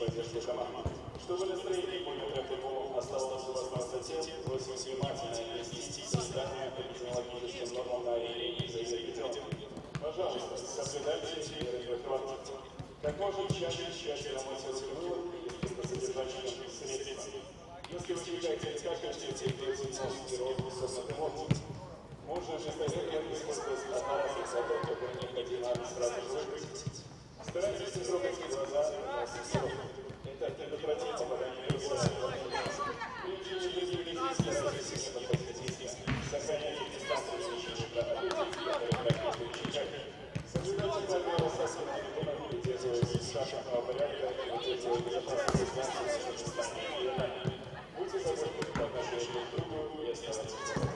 поддержку команды. Чтобы настроение более футболу оставалось у вас на высоте, просим внимательно отнестись к данным эпидемиологическим нормам на арене и за ее пределами. Пожалуйста, соблюдайте меры профилактики. Как можно чаще тщательно мыть руки мылом и содержащим средств. Если вы считаете, кашляете, делайте нос и рот высоким воздухом. Можно же использовать аппарат, который необходимо сразу же выпустить. Старайтесь не трогать глаза, нос и рот. Это предотвратит попадание вируса в организм. Прежде чем вы старайтесь не подходить, сохраняйте дистанцию в течение практики, которые читать. Соблюдайте правила соседних регионов, придерживайтесь шахматного порядка и удерживайте безопасность дистанции с местами и ранее. Будьте заботливы по отношению друг к другу и оставайтесь целым.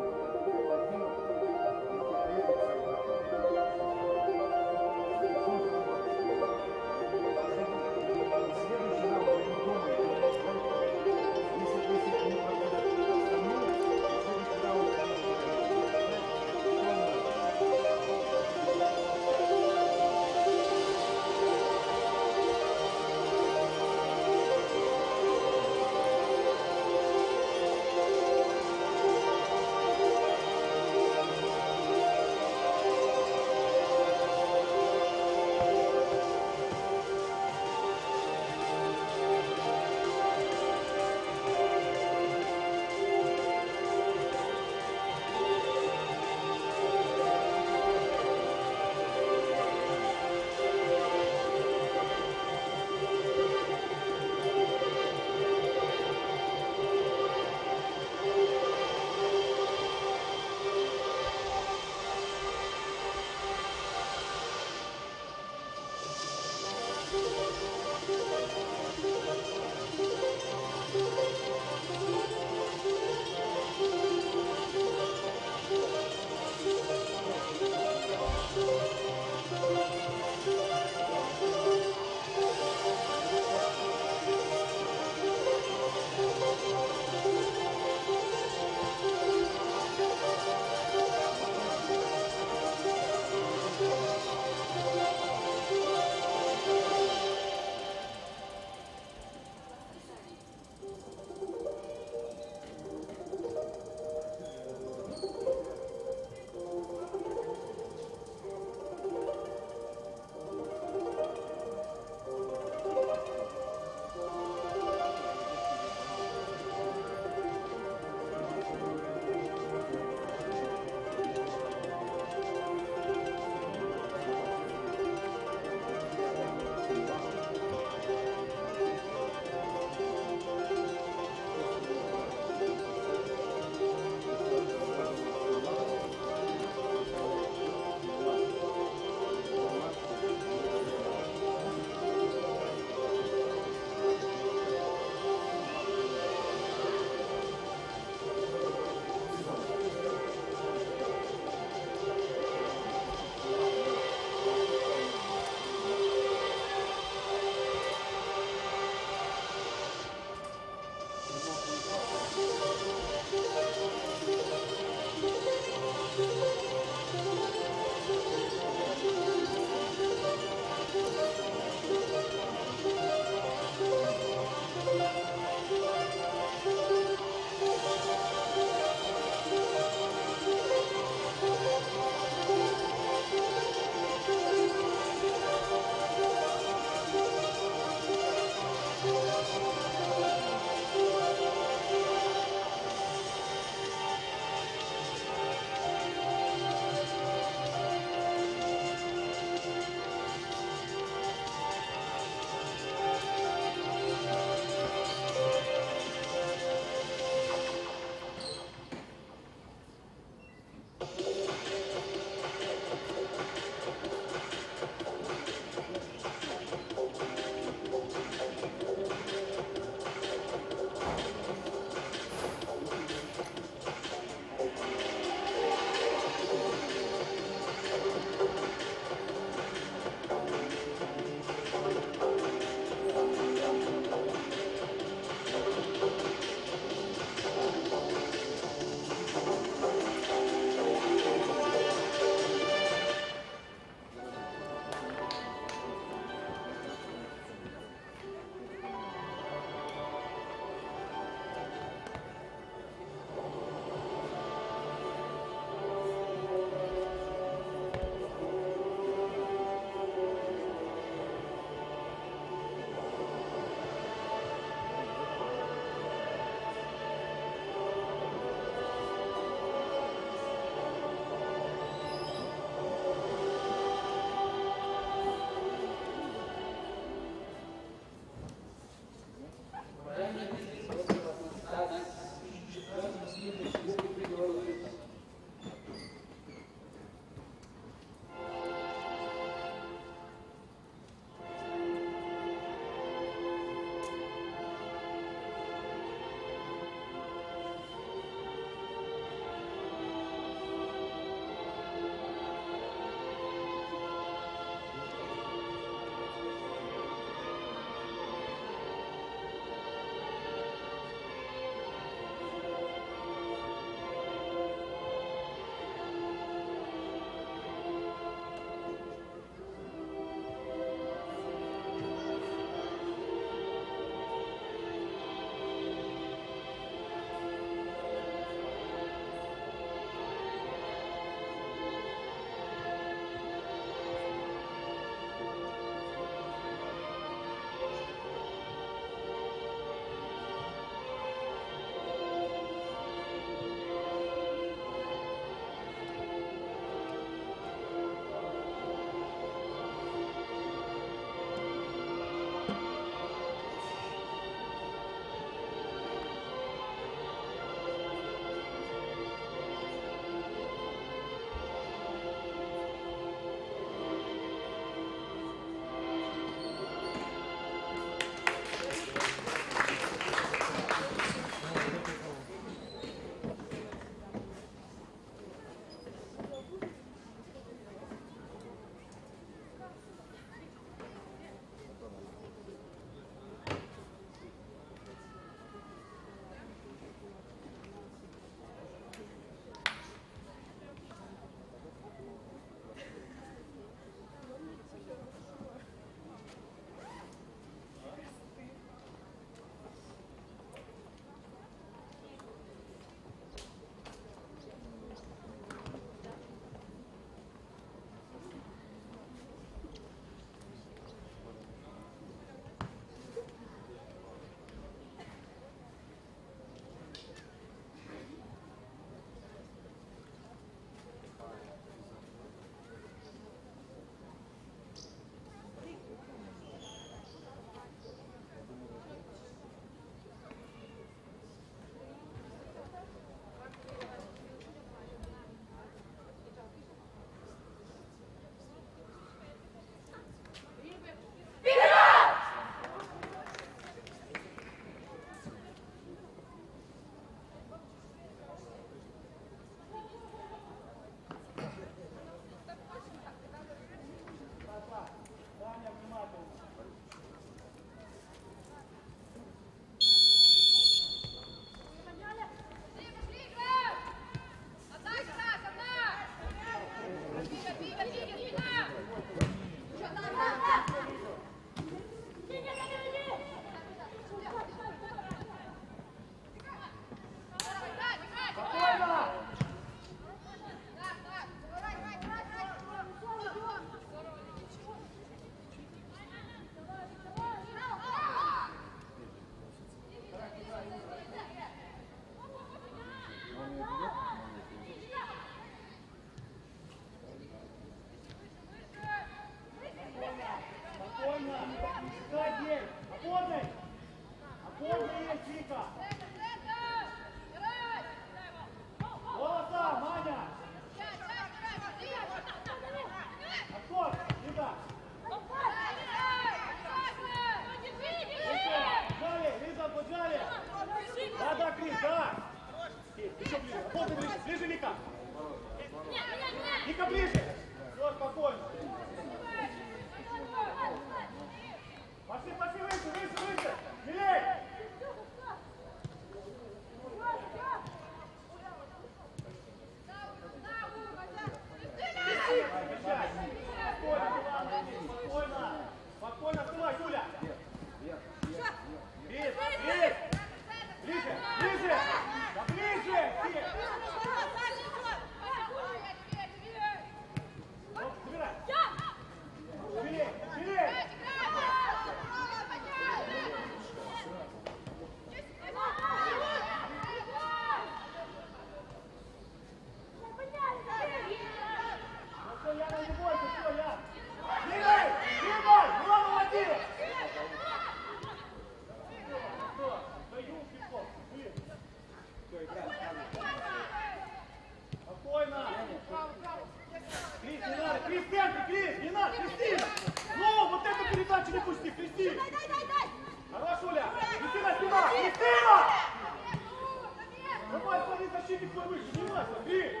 свой выше, поднимайся, ты!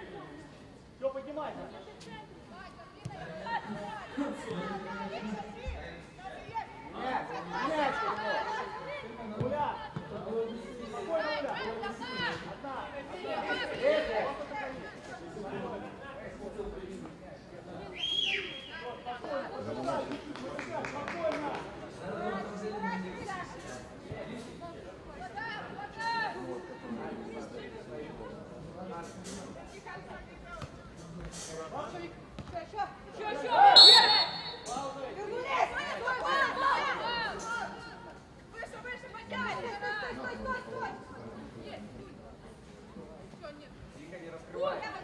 Все, поднимайся. Нет, Гуля! Спокойно, Гуля! Одна! Спокойно!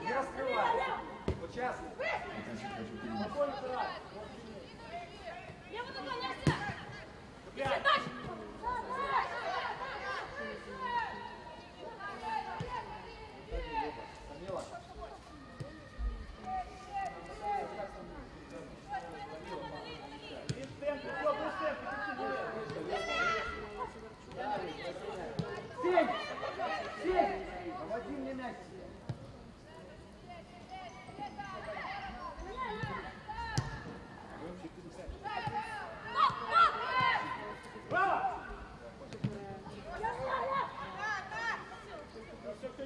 Не раскрывай. Вот сейчас. Спокойно, Тарас! Помоги мне мяч.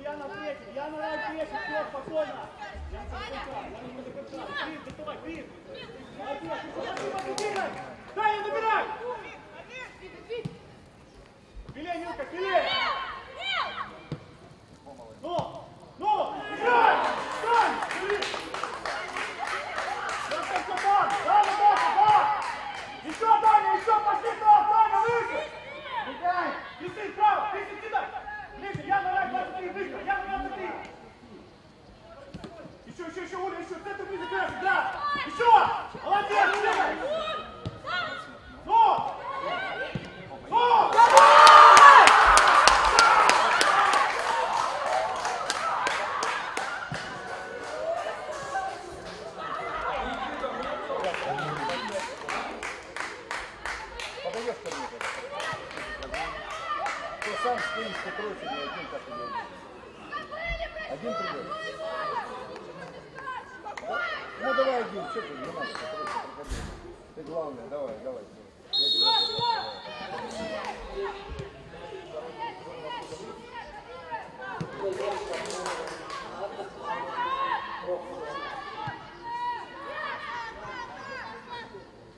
Яна ответит, Яна ответит, все, спокойно. Яна до конца. Крис, доставай, Крис. Молодец, подбегай. Дай, я набирай. Филе, Нюрка, филе. Ну, играй. Встань, Крис. Еще, Даня, еще, пошли там, Даня, выше. Виси, право, виси, сюда. Ближе, я на рай 23, ближе, я на 23. Еще, Оля, еще, центр ближе, красный, да. Еще, молодец, бегай. Ну. Подаешь ко мне. Ты сам стоишь, ты против, не один как идет. Один придет. Ну давай один, что ты, не надо, приходи. Ты главное, давай. Я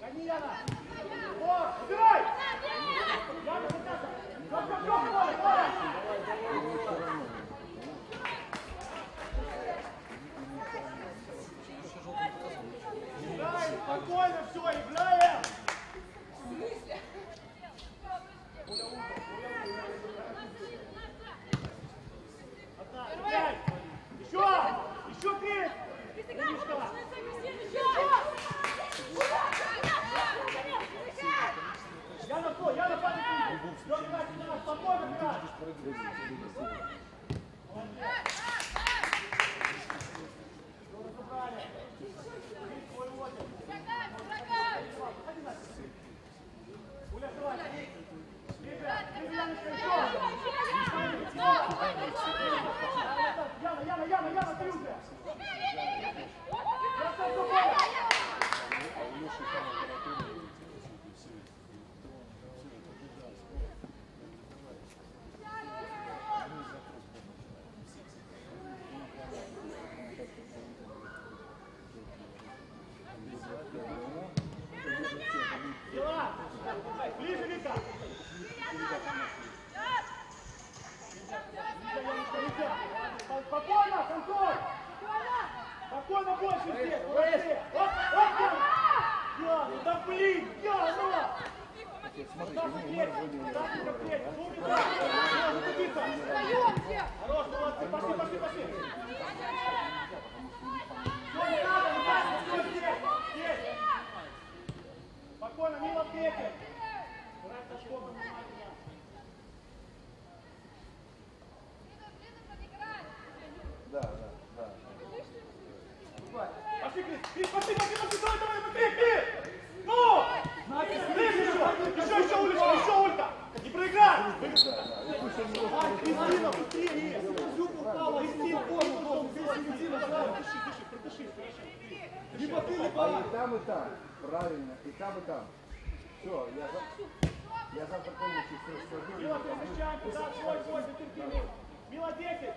Гони, Яна. Вот, убирай. Яна, давай. Играем, спокойно, все, играем. Одна, пять. Еще Крис. Умничка. Яна, стой, Яна, падай. Спокойно, играй. Яна, ты уже! Ближе, Вика! Спокойно, контроль! Спокойно больше здесь! Вот, Яна, да блин, Яна! смотри, Хорош, молодцы, пошли! Спокойно, мимо ответит! Да. Пошли, Крис, пошли, давай, быстрее, Крис! Ну! Еще, Улька! Не проиграй! Кристина, быстрее! Кристина! там, и там. Правильно, и там, и там. Все, я завтра полностью все сложу. Мила, ты встречаем туда, свой, затерпи. Мила, 10.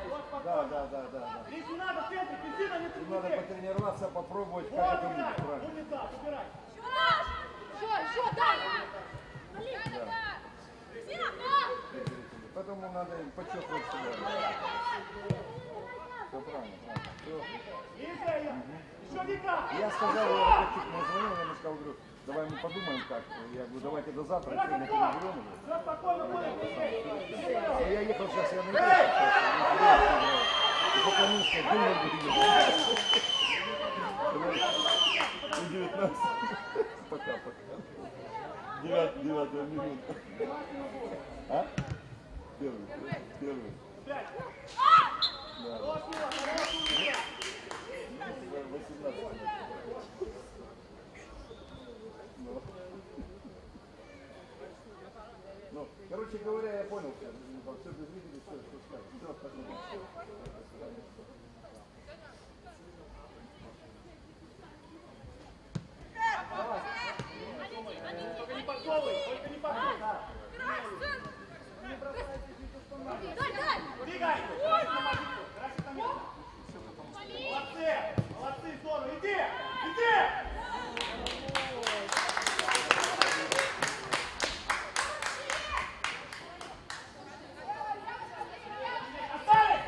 Вот, спокойно. Да. Здесь не надо в центре, Кристина, не Надо труднее. потренироваться, попробовать, Вот, как это убирай, будет. Правильно. умница, убирай. Еще, дай! Поэтому надо им почувствовать себя. Все правильно. Все. Видите ее? Еще Вика. Я сказал, я чуть не звонил, я ему сказал, говорю, давай мы подумаем как. Я говорю, давайте до завтра, сегодня переберем его. Все спокойно будет. Но я ехал сейчас, я надеюсь, и поклонился, думал, и 19. Пока. 9 минут. А? Первый. 5. Да. Хорош, Мила, хорош, умница. 18. Ну, короче говоря, я понял все. Все без зрителей, все, что сказать. Все, спасибо. Только не подковывай, только не подковывай. Двигай. Красит на место. Молодцы, здорово. Иди. Оставить.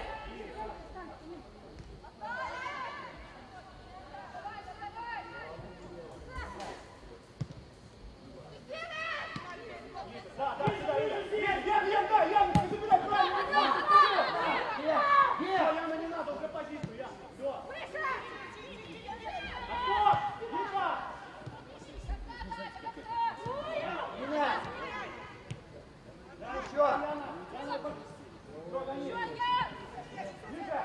Да, сюда, Яна, Яна, ты забирай правильно. Яна, не надо, уже позицию, Яна. Все. Отход, Вика. Да, еще. Яна, все, гони. Ближе.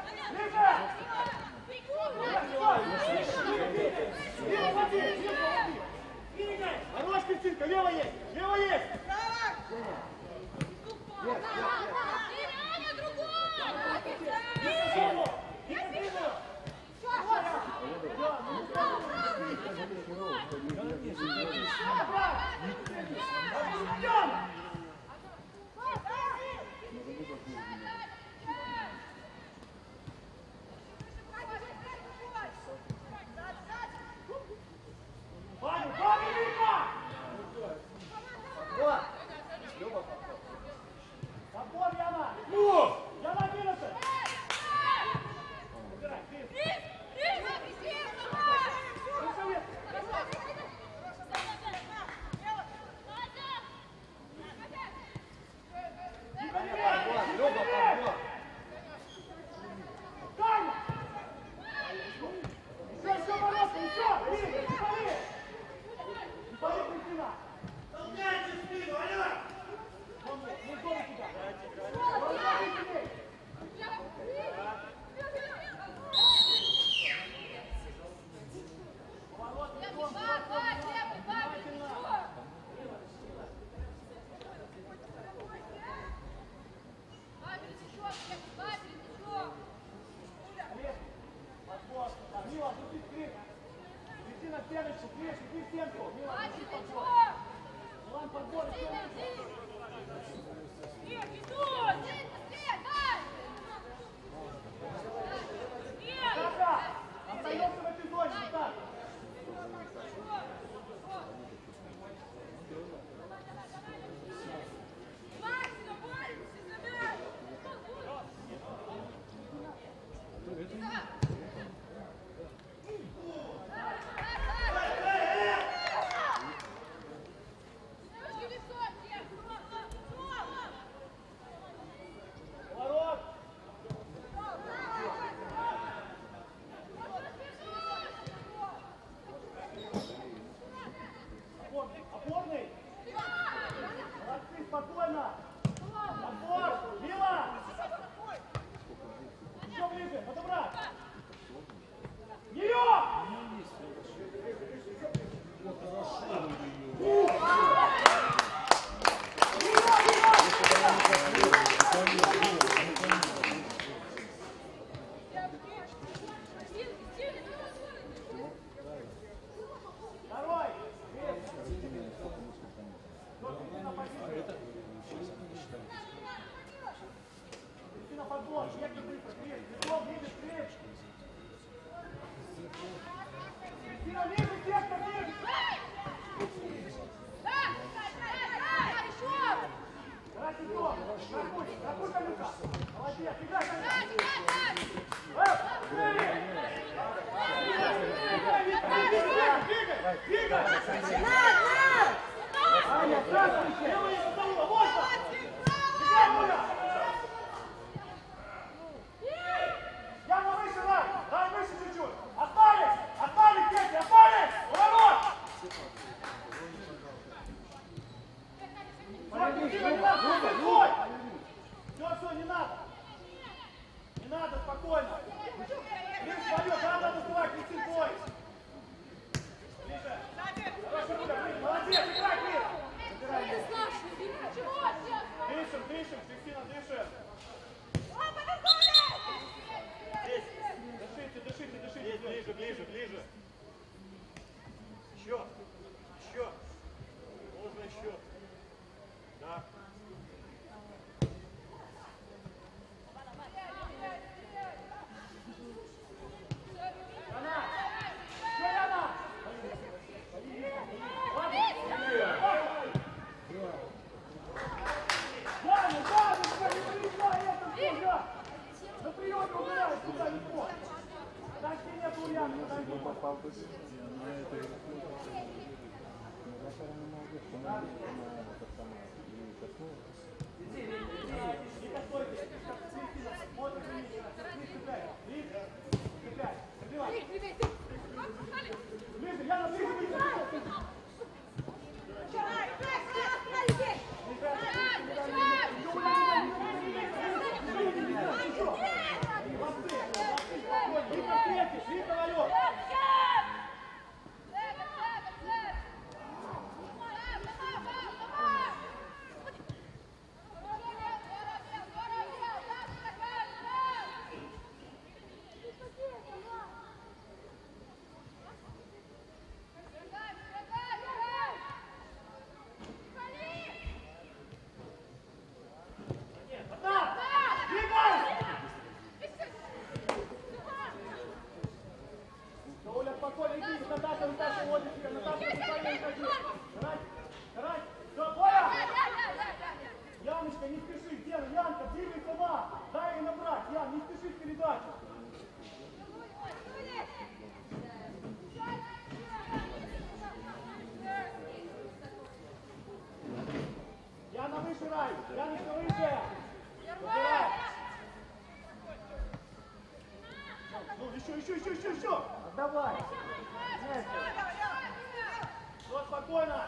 Лево води. Двигай. Хорош, Кристинка, лево есть. подбор, беги быстро, Крис, бегом, видишь, Крис. Кристина, ниже, сектор, ниже. Давай, Титов, ракуй Камюка. Молодец, играй, Аня, здравствуйте! Делай это того, вот так! Бегай, Муля! Яна, выше, дай выше чуть-чуть! Остались, дети, остались! Уворот! Все, не надо, стой! Все, не надо! Не надо, спокойно! Крис, свое, да, надо сдавать, Кристин, твой! Ближе! Хорошо, Муля, Крис, молодец, играй, Крис! Дышим, Кристина, дышим! Дышите, ближе! Еще! Можно еще! Да! Яночка, не спеши, делай, Янка, двигай сама, дай ей набрать, Ян, не спеши с передачей. Яна выше, Рай, Яночка выше. Убирай. Ну, еще. Давай. Вот, спокойно.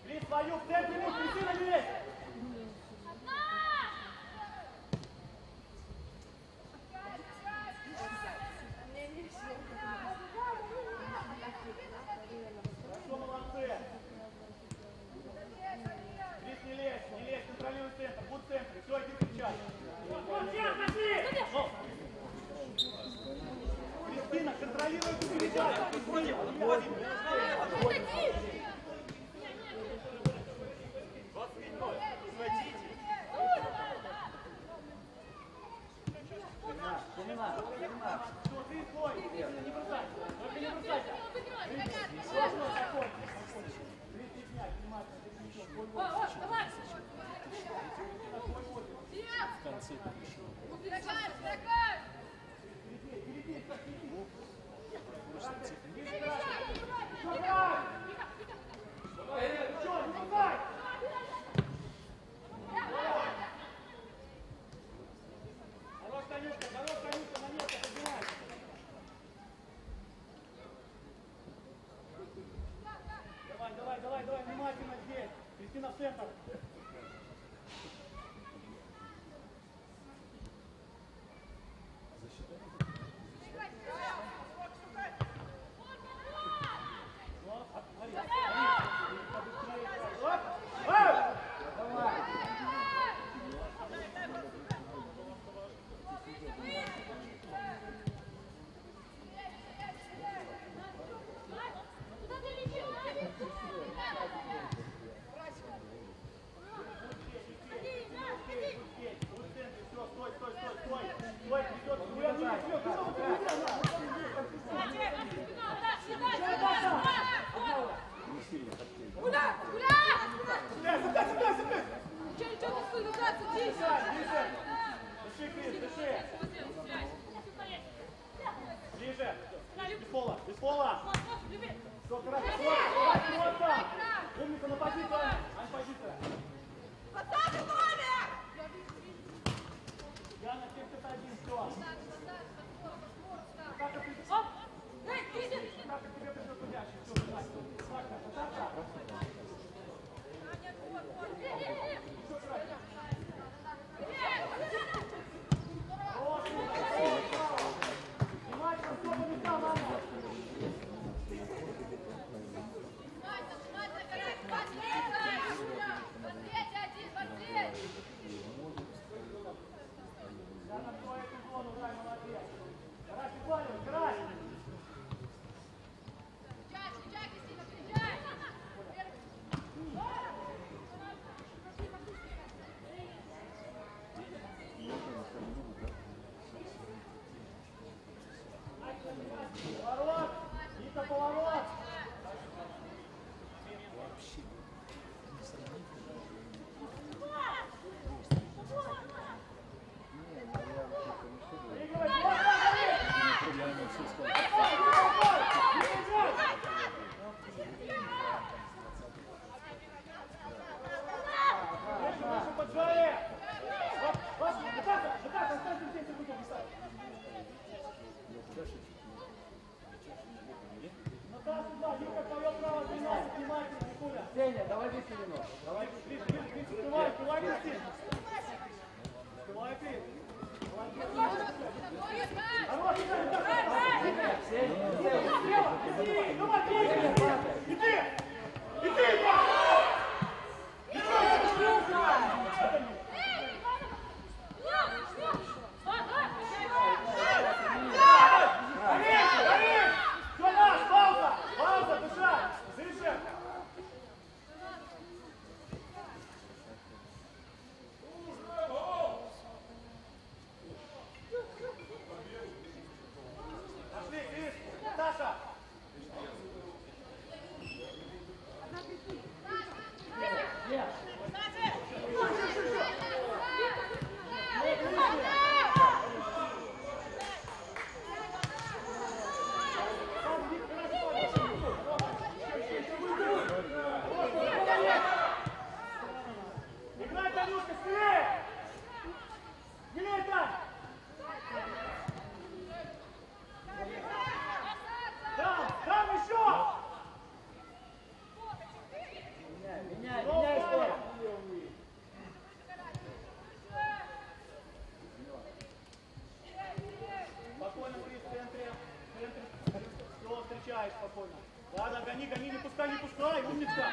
Крис, свою, в центре, Кристина, лезь. Хорошо, молодцы. Крис, не лезь, контролируй центр, будь в центре. Все, иди кричать. Кристина, контролируй эту передачу. Все, ты свой. Не бросай. Только не бросайся. Давай, внимательно здесь. Кристина в центр. Дыши, Крис, дыши. Ближе. Без пола, без пола. Все, хорошо. Вот там. Умница на позицию. Ань, позиция. Яна, 71, все. Как тебе придет удачи? Все, давай. Внимательно, все по местам, Аня. Яна, твою эту зону, дай, молодец. Карась, Иванов, карась. Поворот! Ника, поворот! Сеня, давай здесь немного. Давай. Открывай, Кристина. Открывай, Крис. Пауза, дышать. Дыши. Пошли, Крис, Наташа. Играй, Танюшка, скорее! Скорее, Тань! Там еще! Меняй скоро! Спокойно, Крис, в центре. Все, встречаешь спокойно. Ладно, гони, не пускай, умница!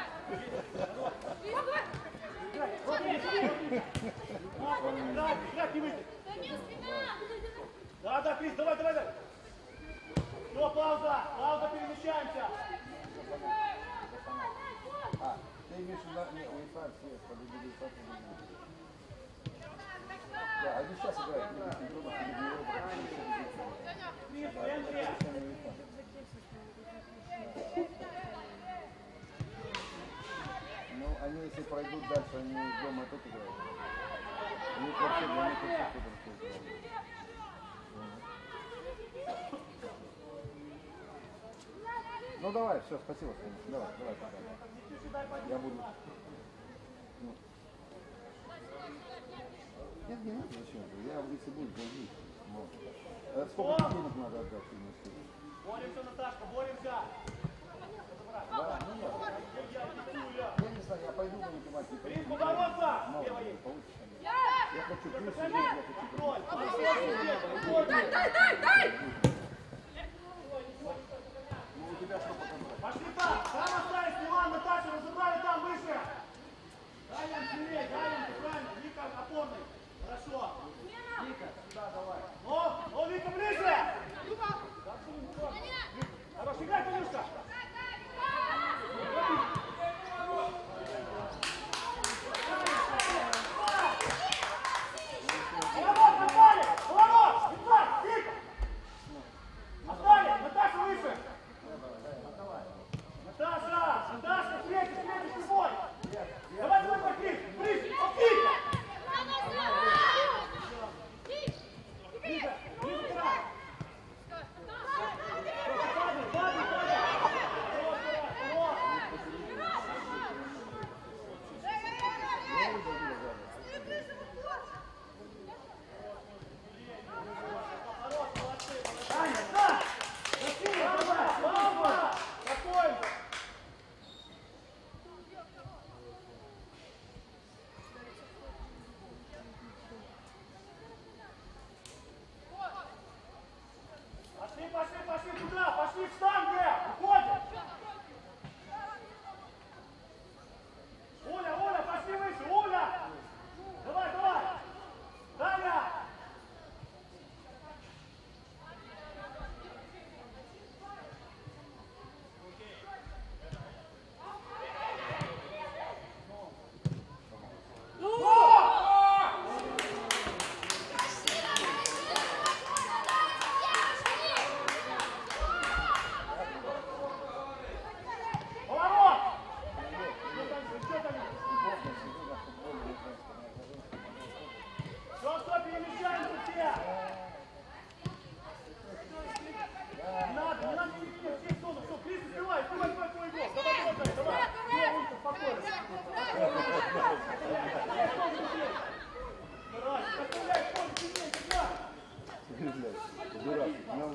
Играть не выйдет. Да, Крис, давай. Все, пауза, перемещаемся. Ты имеешь в виду, нет, UEFA все победили, Да, они сейчас играют, Крис, в центре. Ну, они если пройдут дальше, они дома тут играют. У них вообще для них вообще супер играют. Ну давай, все, спасибо, Саня. Давай, пока. Я буду. Ну. Нет, не надо, зачем? Я, если будет, зайди. Сколько денег надо отдать? Боремся, Наташка, боремся. Да, я не знаю, я пойду на математику. Крис, поворотка! Мало Левый. получится. Я хочу плюс, я хочу Контроль. Дай! Ну, у тебя что показать? Пошли так, там оставить Милан, Наташа, разобрали там выше. Дай им смелее, ты правильно, Вика опорный. Хорошо. Вика, сюда давай. Ну, Вика, ближе. Хорош, играй, Танюшка. Поворот, Вика. Оставили, Наташа выше. Наташа, светишь, не бой. Давай, Крис, Вика.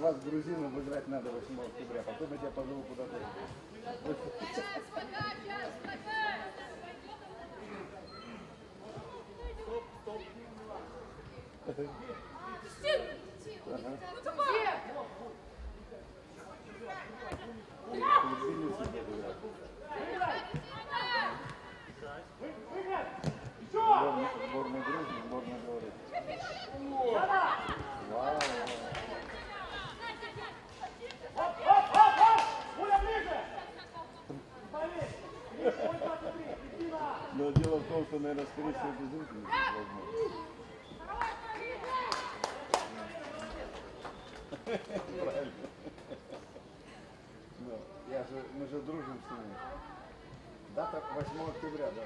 вас, грузинам, играть надо 8 октября. Потом я тебя позову куда-то. Сборная Грузии, сборная Беларуси. Вау. Но дело в том, что, наверное, скорее всего, без зрителей возможно. Правильно. Но мы же дружим с ними. Дата 8 октября, да.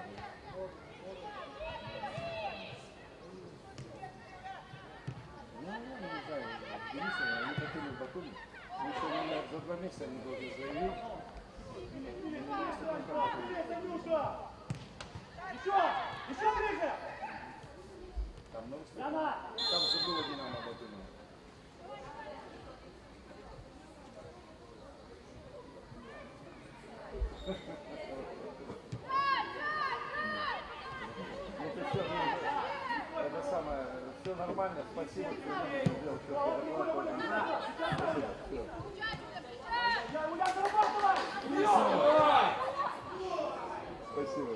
Ну, не знаю, Денисовна, они хотели в Батуми. Но еще, наверное, за 2 месяца они должны заявить. Еще ближе! Там много стоит. Там же было Динамо Батуми. Это самое, все нормально, спасибо, что сделал, что спасибо. Спасибо.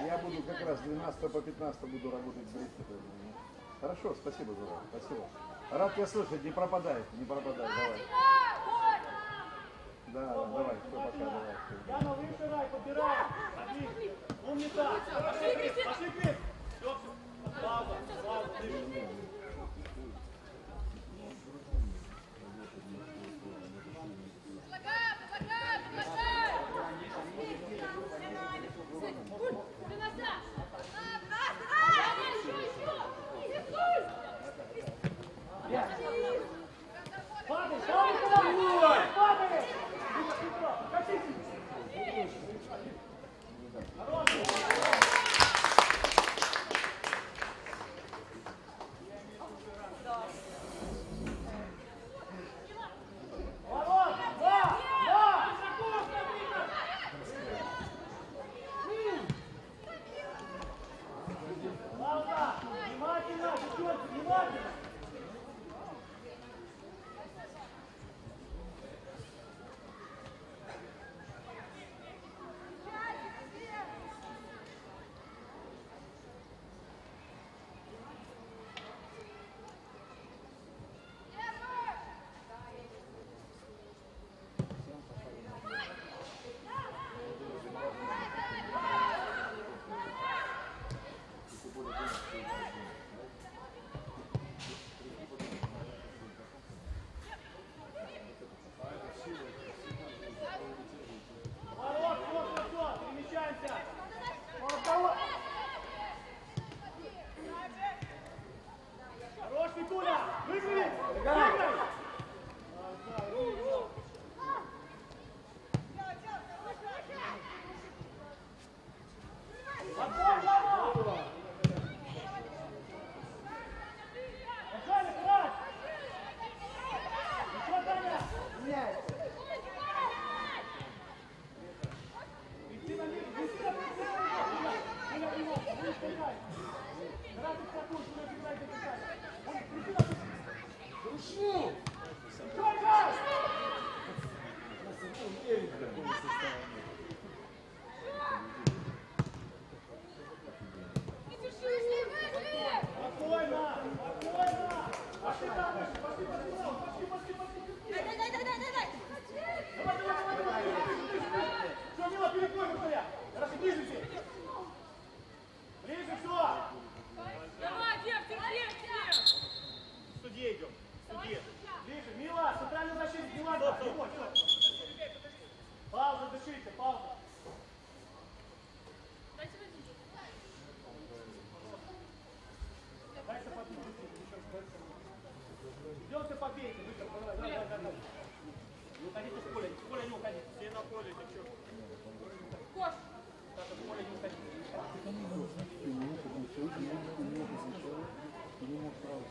Я буду как раз 12 по 15 буду работать в Бресте. Хорошо, спасибо, Жора. Спасибо. Рад тебя слышать, не пропадай, давай. Да, давай, все, пока, давай. Яна, выше рай, подбирай. Отлично. Умница. Пошли, Крис. Все, пауза, дыши. Идемте побейте, давай.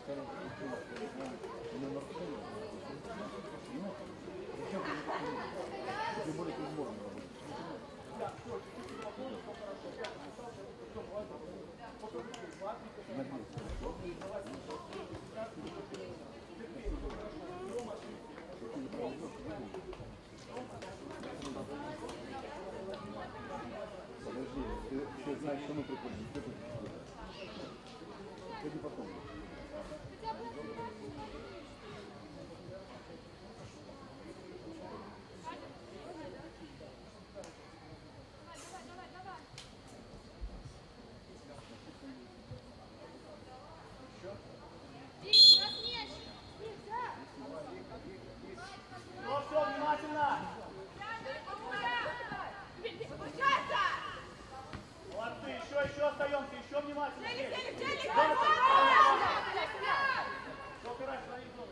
Тем более ты сборной работаешь. Подожди, ты еще знаешь, что мы приходим. Ходи потом. Все, внимательно. Молодцы, еще остаемся, еще внимательно. Все, опирайся на их зону.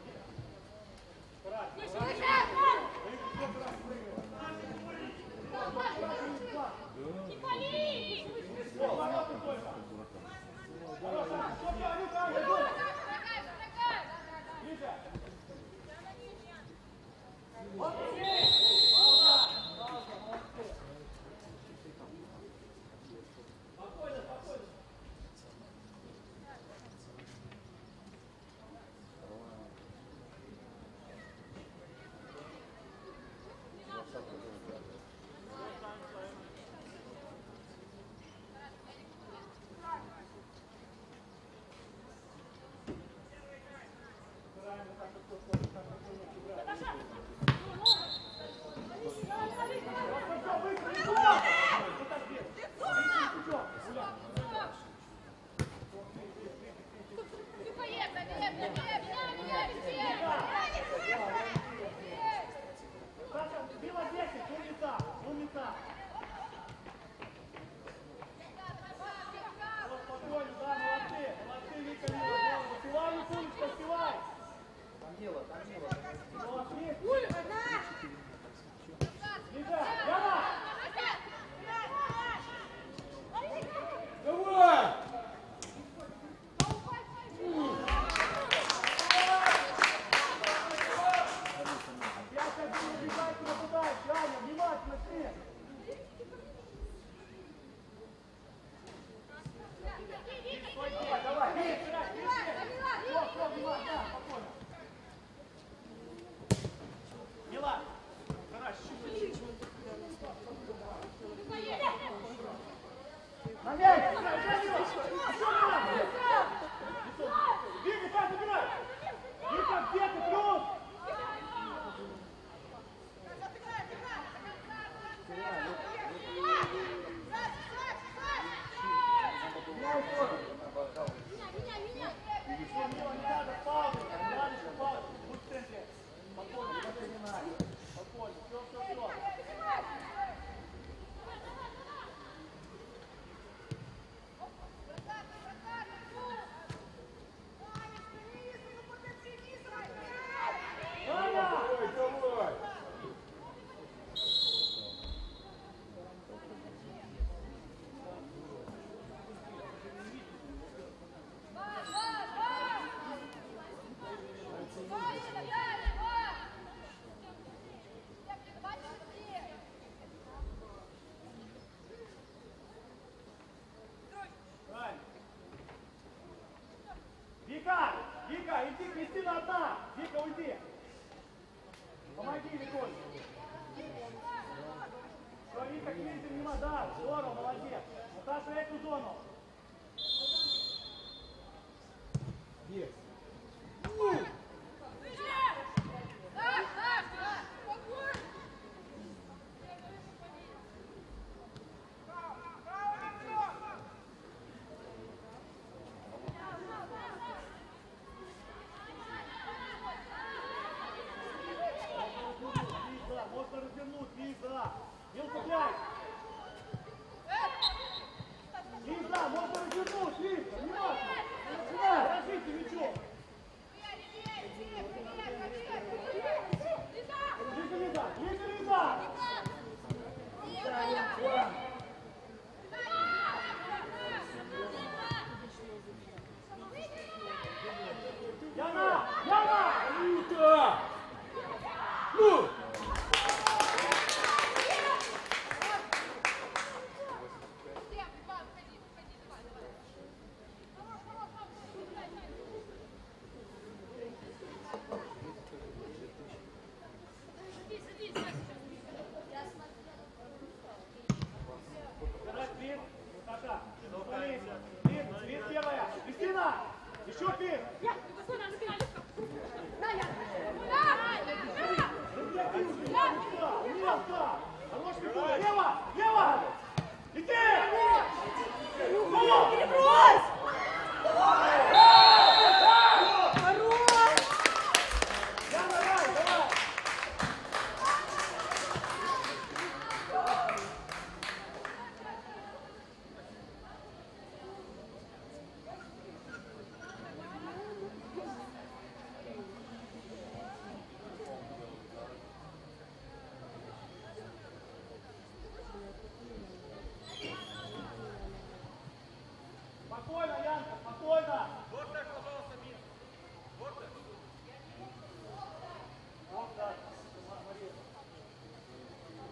Вика, иди, Кристина одна! Вика, уйди! Помоги, Николь! Все, Вика, Кристина, внимание, да, здорово, молодец! Наташа, эту зону! Есть! Можно развернуть, Лиза! Не упускай! Лиза! Лево! Лево! Иди! Перебрось! Спокойно, Янка, спокойно! Вот так, пожалуйста, мир. Вот так. Вот так. Смотри.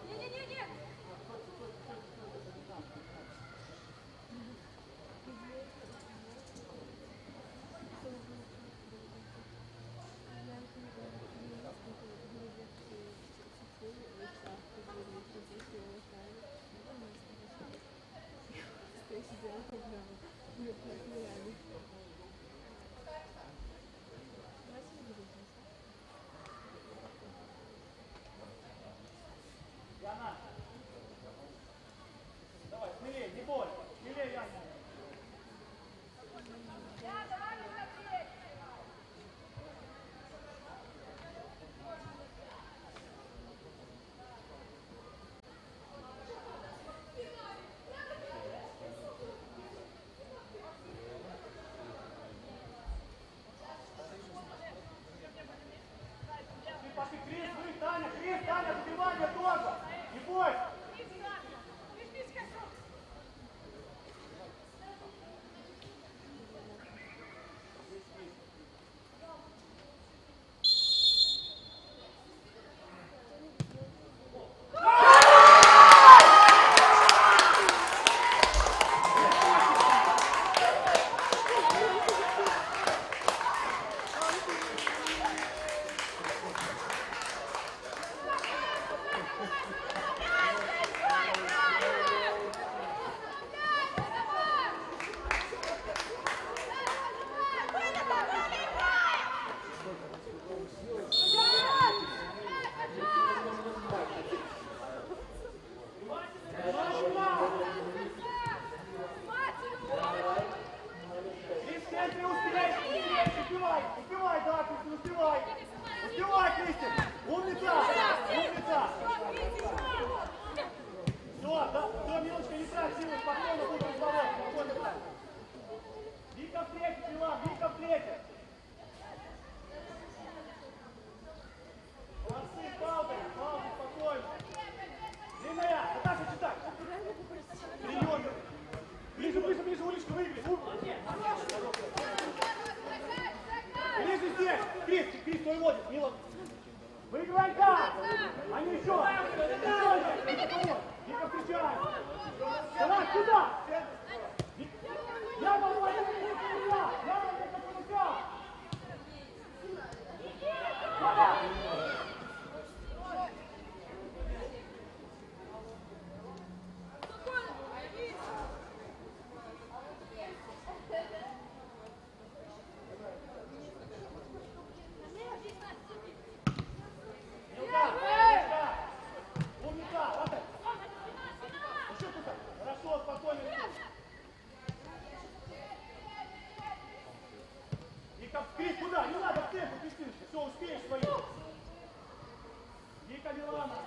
Не-не-не-не! Яна. Давай, смелее, не бойся. Смелее, Яна. Пошли, Крис, вы, Таня, забивание тоже. Не бойся. Крис, в центре успей. Успевай, да, Кристин, успевай. Успевай, Кристин. Умница. Все, да, Милочка, не трать силы, спокойно будем разговаривать, спокойно трать. Вика в третье, Милан, Вика в третье. Молодцы, паузы, спокойно. Длинная, Наташа, читай. Прием. Ближе, Улечка, выиграй. Ближе здесь. Крис, твой водит, Милан. Выиграй, да. Они еще. Вика, встречай. Давай, сюда. Я могу, я Хорошо, спокойно. Вика, Крис, куда? Не надо в центр, Кристиночка. Все, успеешь свою. Вика, Милана.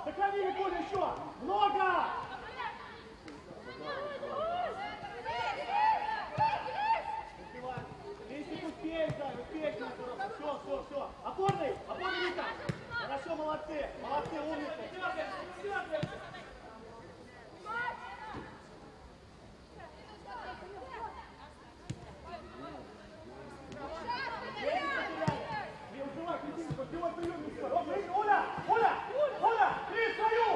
Сохранили поле еще! Много! Листик успеешь, да, успеешь, все. Опорный, Вика! Хорошо, молодцы, умницы! Оля! Ты свою!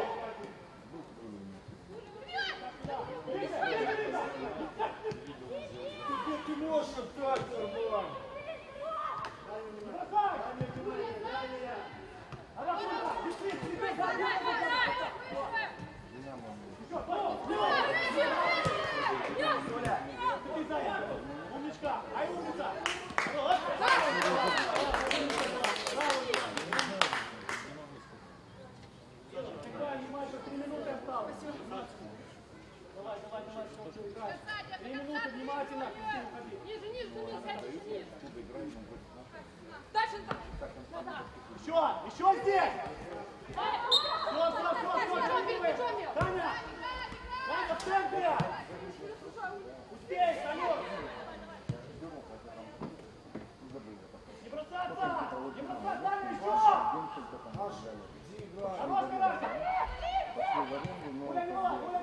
Ты можешь так нормально. Умничка! Ай, умница! Внимание, 3 минуты осталось. Давай, что играешь. 3 минуты, внимательно, Кристина, ходи. Ниже. Дальше. Еще здесь! Все, Таня, в центре! Успей, Танюш! Не бросаться, Таня, еще! Хорош, Таня! Оля, не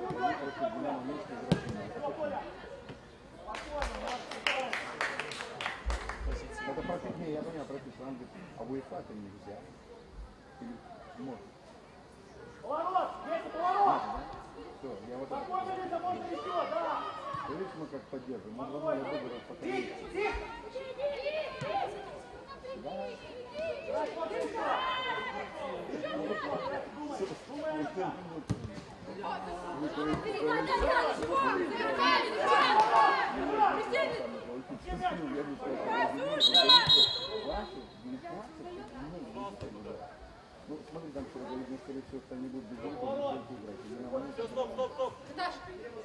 убивай! Все, Коля! Это пропитание, я понял, пропитание. Он говорит, а УЕФА это нельзя. Может. Поворот! Есть поворот! Все, я вот Спокойно, Лиза, можно еще, да! видишь, мы как поддерживаем. Мы два года выборов покорили. Тихо! Ну, смотри, там что, скорее всего, что они будут без играть. Стоп.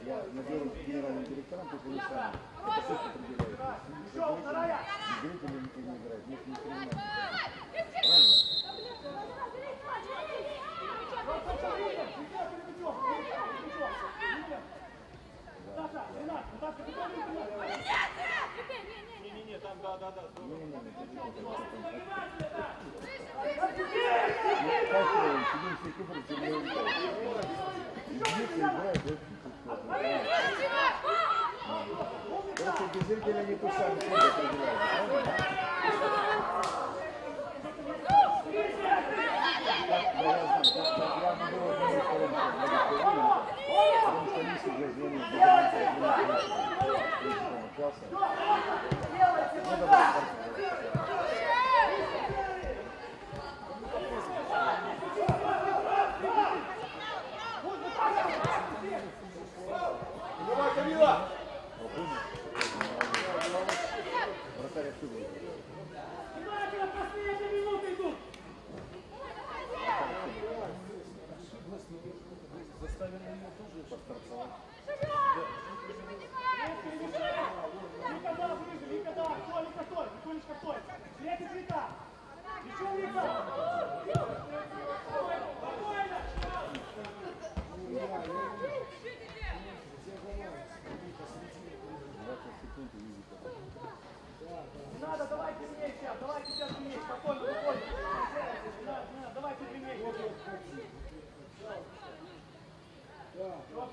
Я надеюсь, генеральным директорам, пусть они сами это все определяют. Еще, вторая! Зрители не играют, может, не принимают. Правильно? Саша, Ренат, Наташка, ты тоже Не, там, да. Сидим все кубры, все не играют. Здесь играют, короче, без зрителя они пусть сами себя определяют. Я буду потому что Лиса уже звонит, Давай, Камила! вратарь отсюда. внимательно, последние минуты идут! Заставили ее тоже подстраховать. Вика, да, ближе, Вика, да! Стой, Николечка, стой! Третий Вика! Еще Вика! Спокойно! 20 секунд и видите. Не надо, давайте длиннее сейчас, давайте сейчас длиннее, спокойно, выходим. Не надо, давайте длиннее.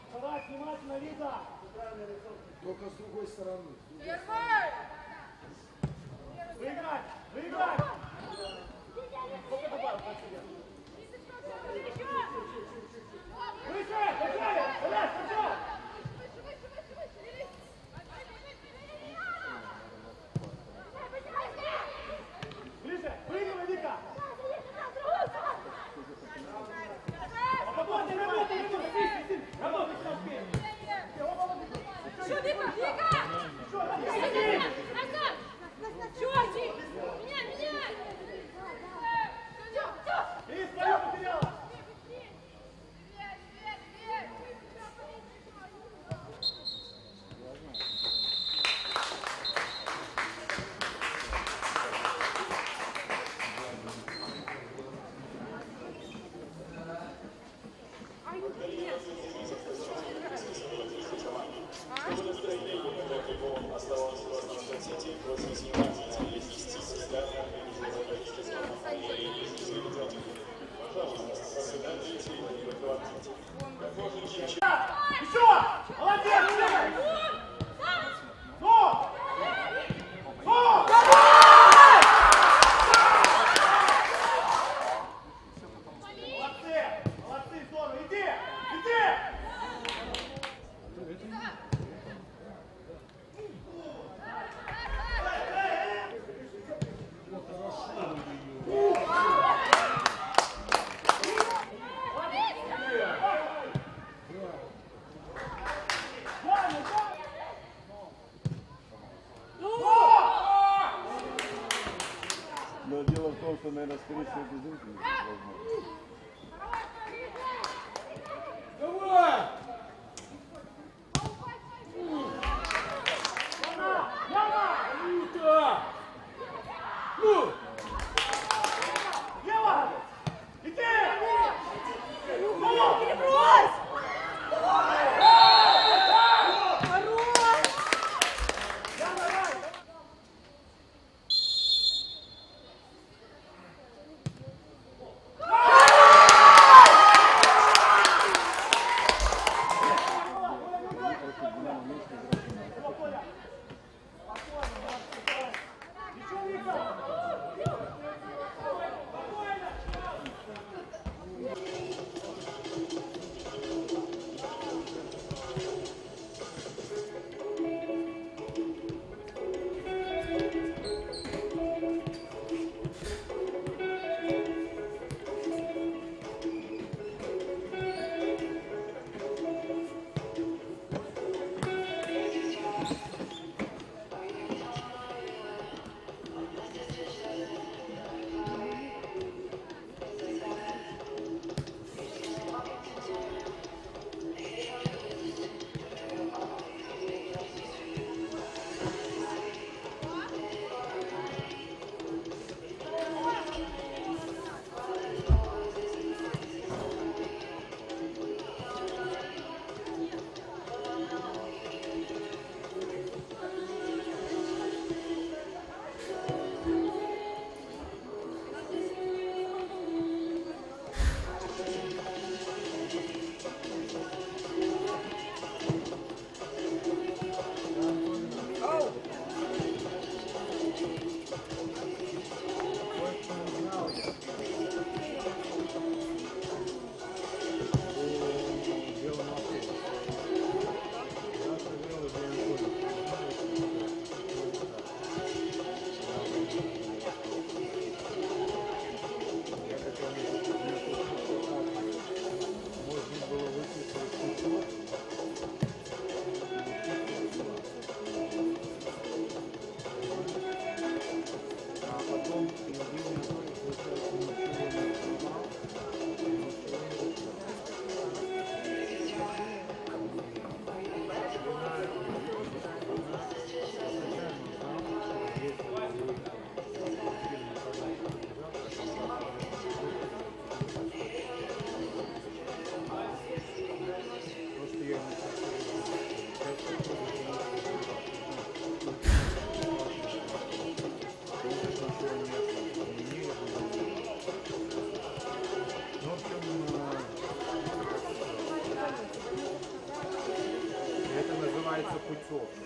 Старайся, внимательно, Лиза. Только с другой стороны. Выиграть! Сколько добавил? Выше, бежали! Олег, сначала! Ближе, выигрывай, Вика! Работай, работай, сейчас успеем! Еще, Вика! Еще, Назад! Еще один! Меня! Дело в том, что, наверное, скорее всего, без интриги возможно. Давай! Круто! Ну! Лево! Иди! Перебрось! Хорош! Это называется путевка.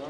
Да,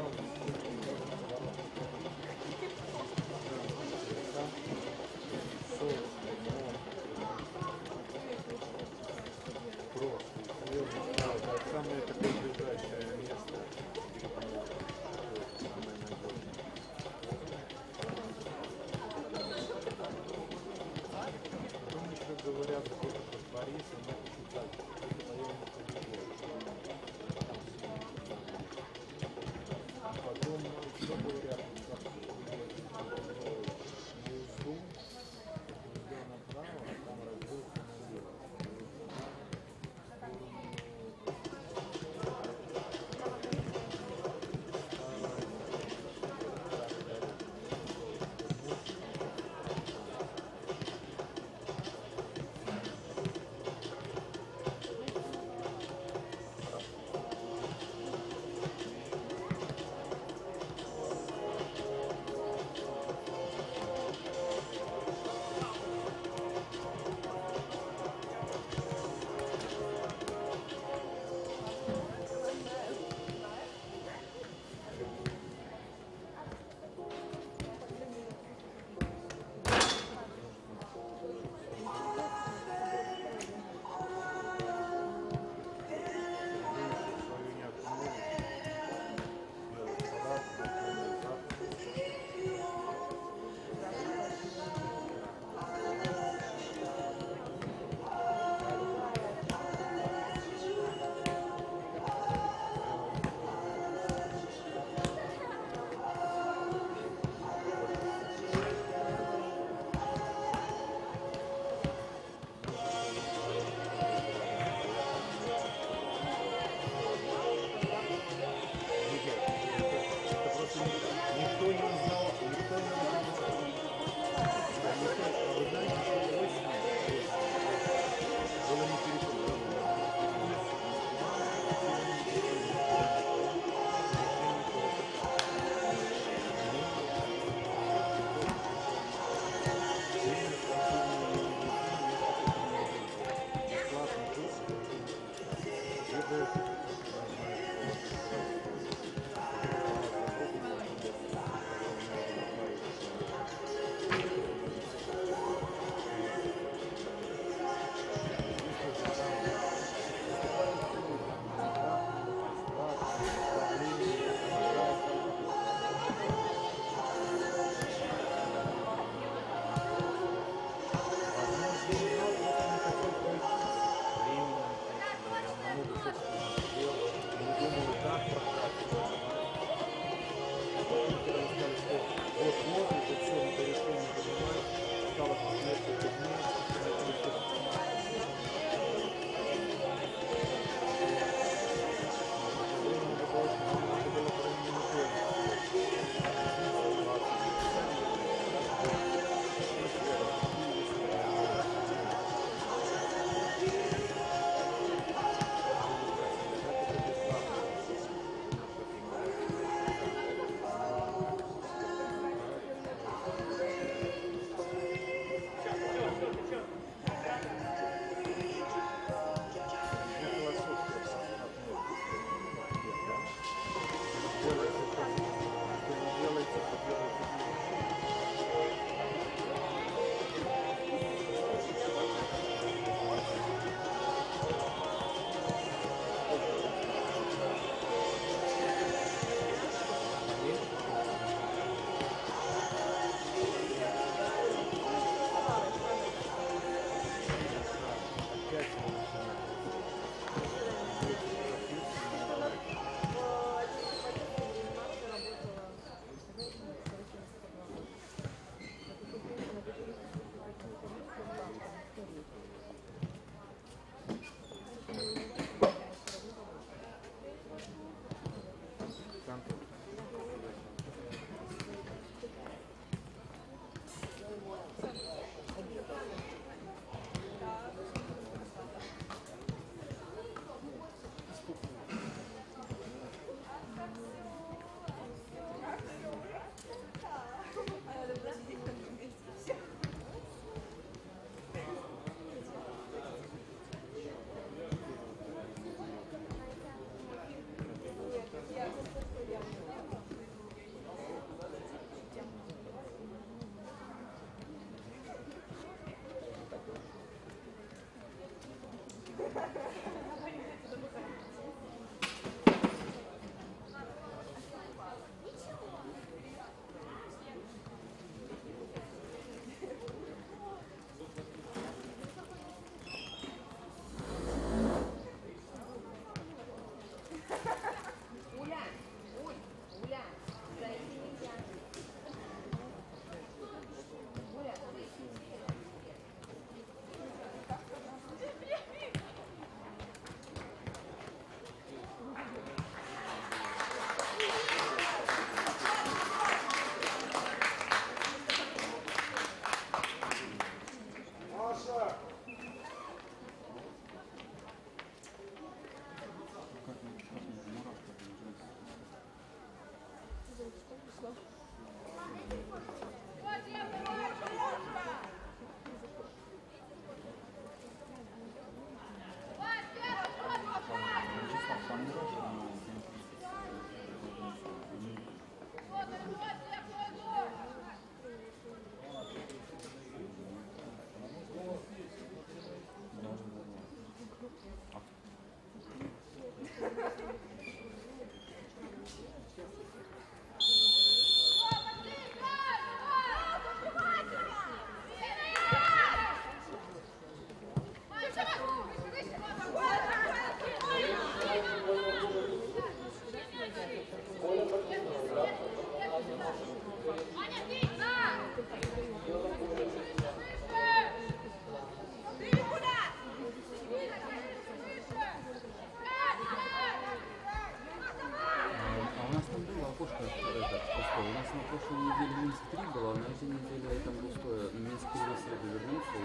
окошко пустое. У нас на прошлой неделе Минск-3 было, а на этой неделе там пустое. Минск-3 в среду вернулся,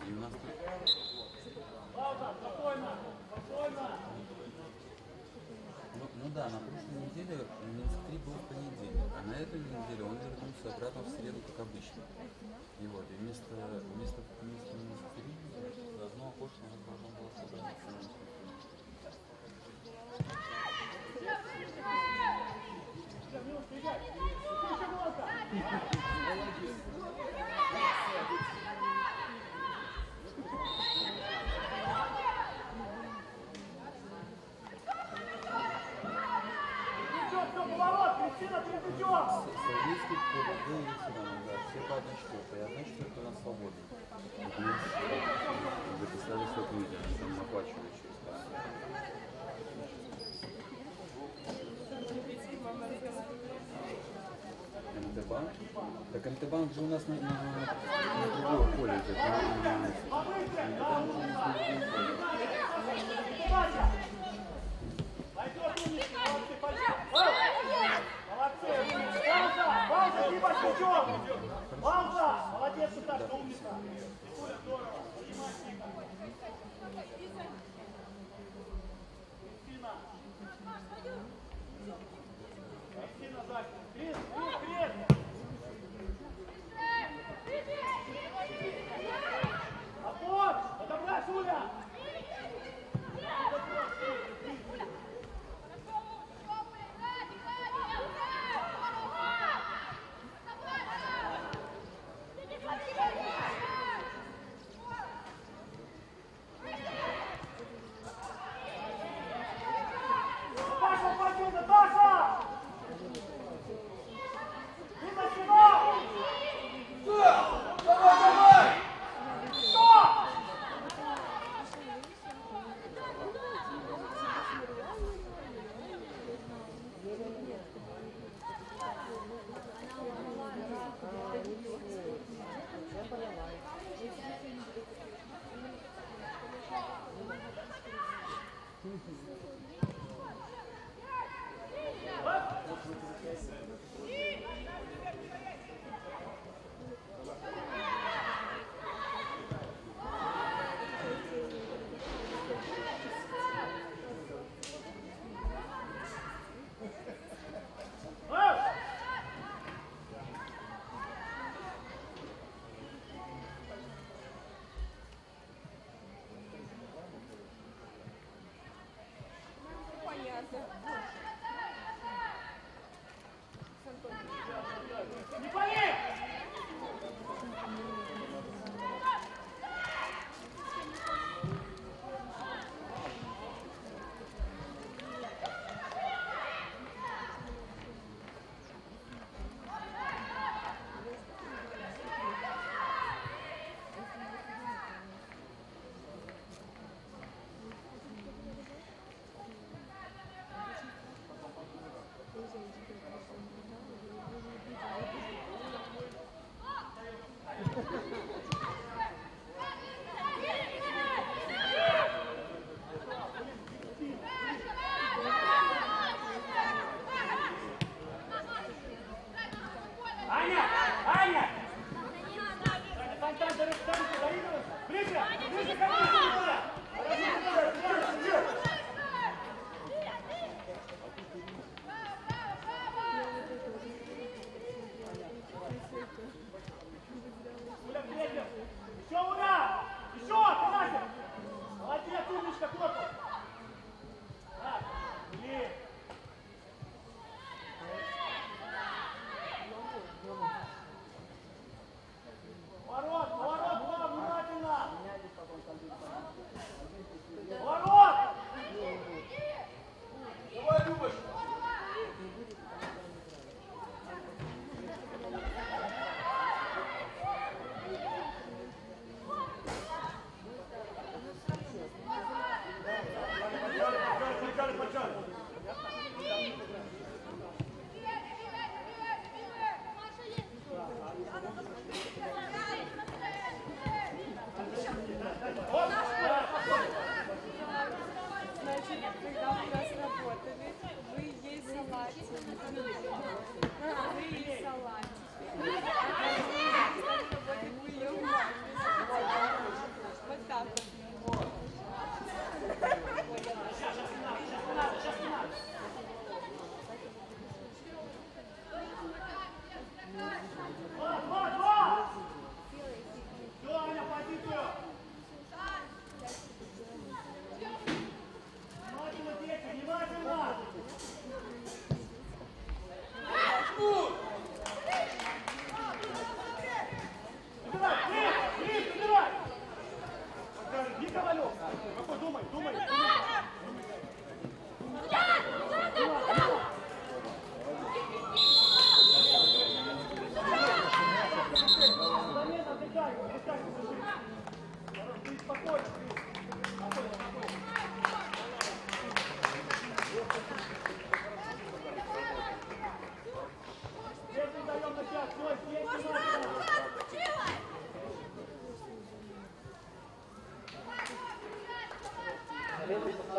и у нас тут... Ну да, на прошлой неделе Минск-3 был в понедельник, а на этой неделе он вернулся обратно в среду, как обычно. И вот, и вместо Минск-3 одно окошко у нас должно было собраться. Советский выиграл, да, все по 1/4, и 1/4 у нас свободна. Вот мы записали сот люди, они там оплачивают через кассу. МТ-банк? Так МТ-банк же у нас на другое поле идет. МТ-банк же у нас на другое поле. Пауза, Дима, с мячом! Пауза! Молодец, Саша, умница! Здорово! Поднимай, Ника! Кристина! Кристина, сзади! Крис, Крис, Крис! Отбор! Отобрать, Уля!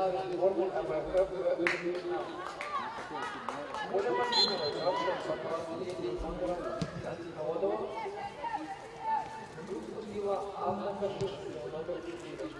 остановить сборной МФФ Владимиров. Оля Максимова, Холодова. Выступила Анна Кашишина, номер 4.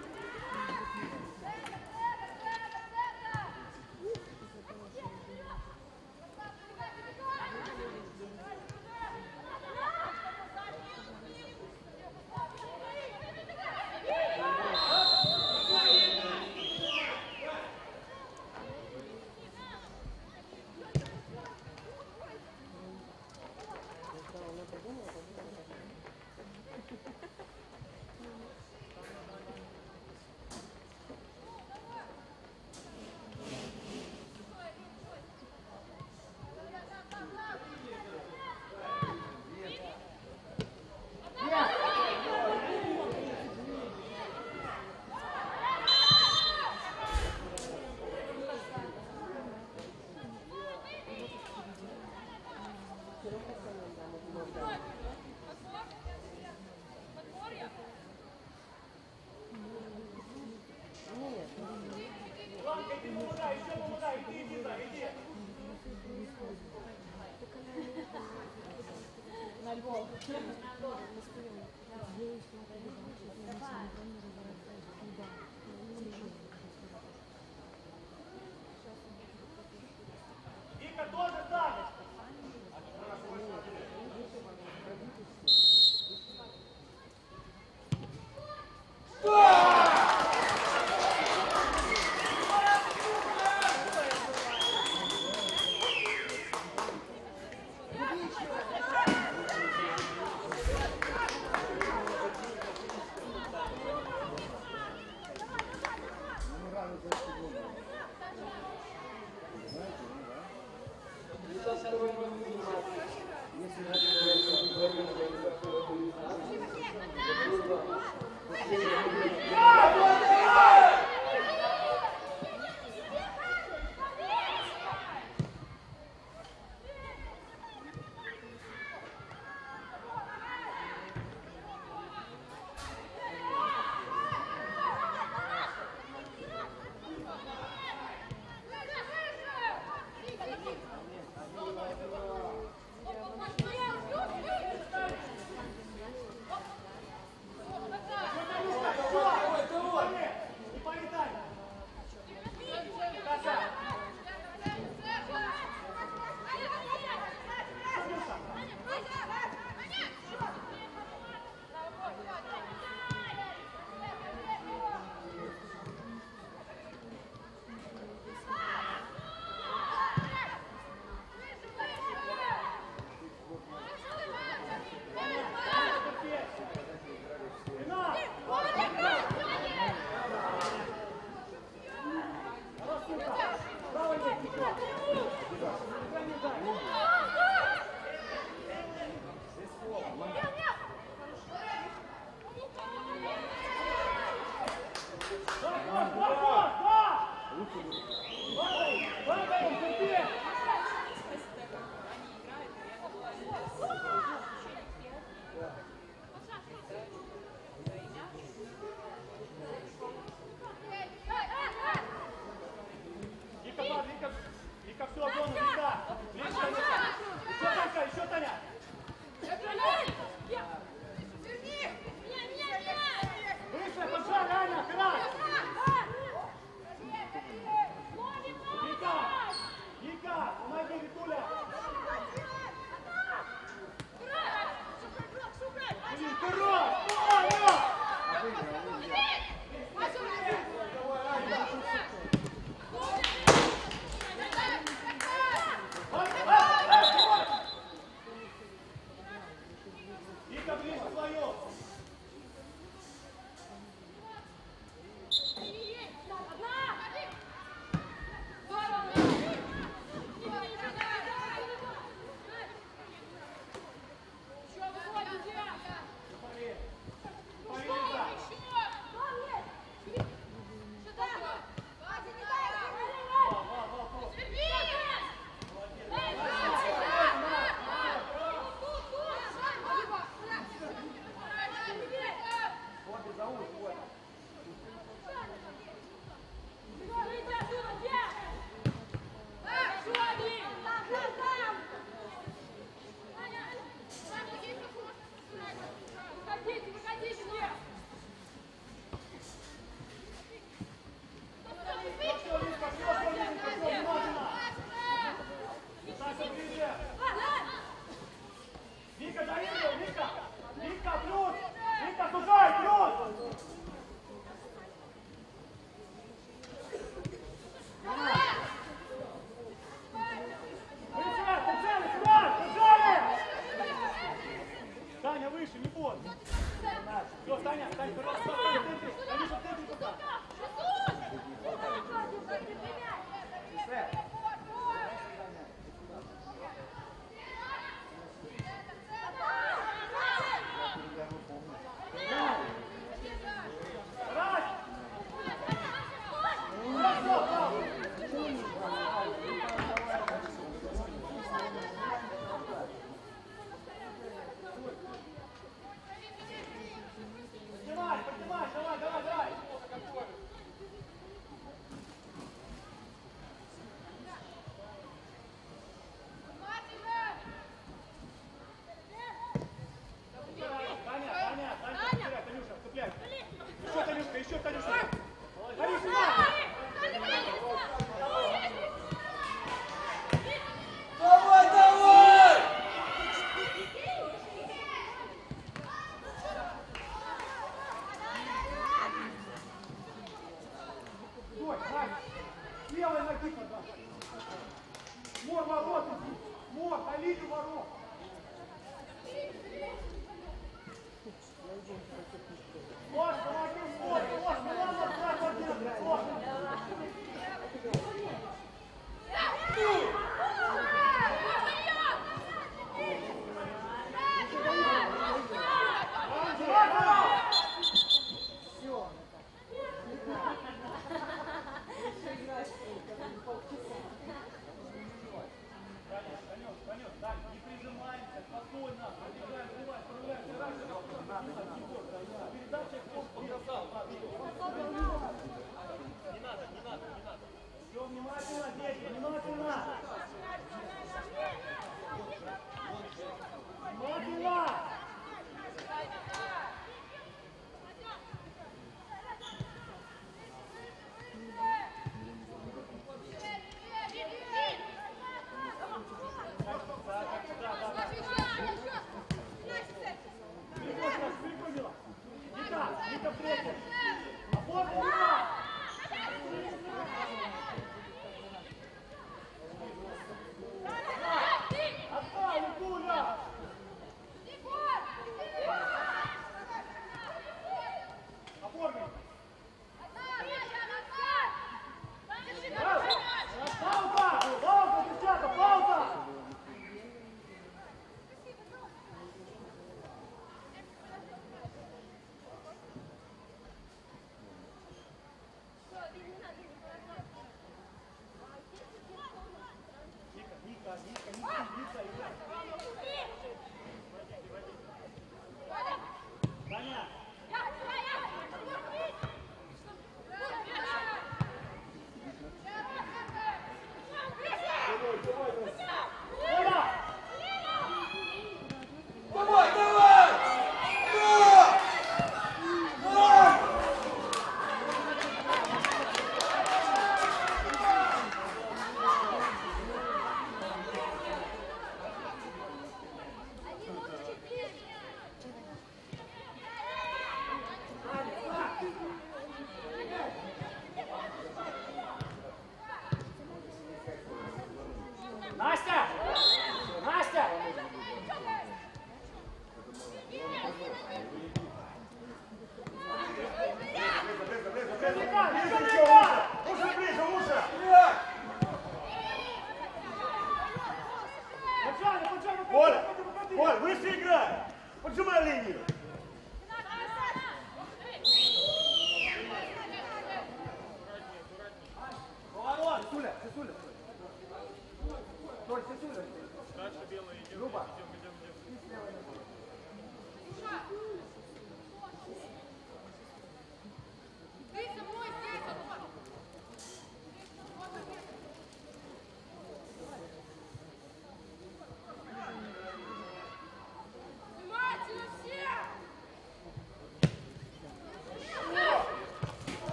Вика тоже так!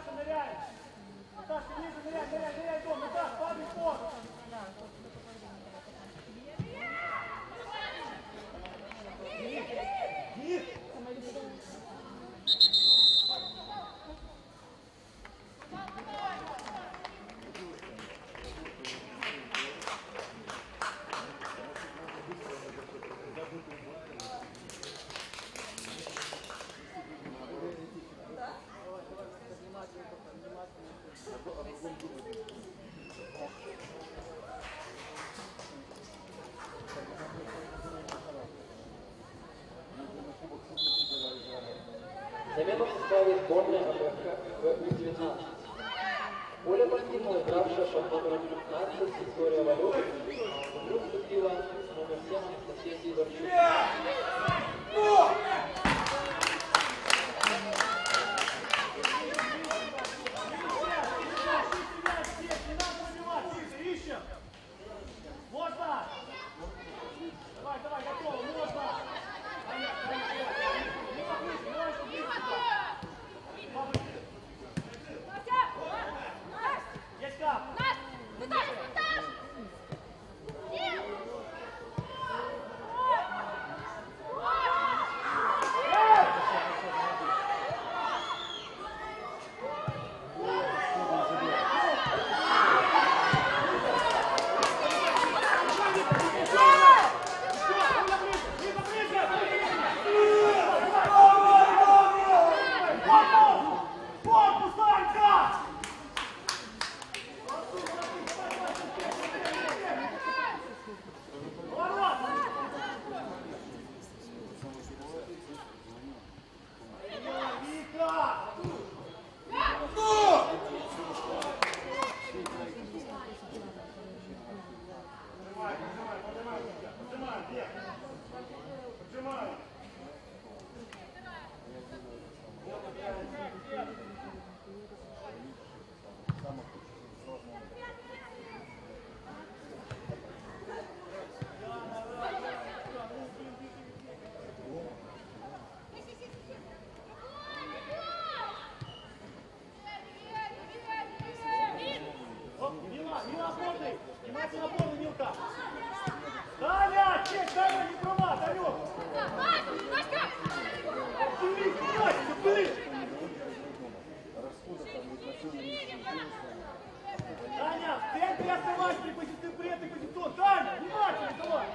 Наташа, ныряй! Наташа, ниже, ныряй, дом! Наташа, падай в пол! Ник! Замена в составе сборной АПФ-У-19. Оля Мартинова, игравшая под номером 15, Виктория Валюк, вдруг вступила номер 7 Анастасия Сидорчук. Можно! Давай, готово, можно! Есть кап! Корпус, Анька! Поворот! Вика! Поджимай, вверх! Поджимай! Мила опорный! Внимательно опорный, Милка! Таня! Честь, Таня, не права, Танюк! Таня, в центре оставайся, приоритетный позицион! Таня, внимательно, давай!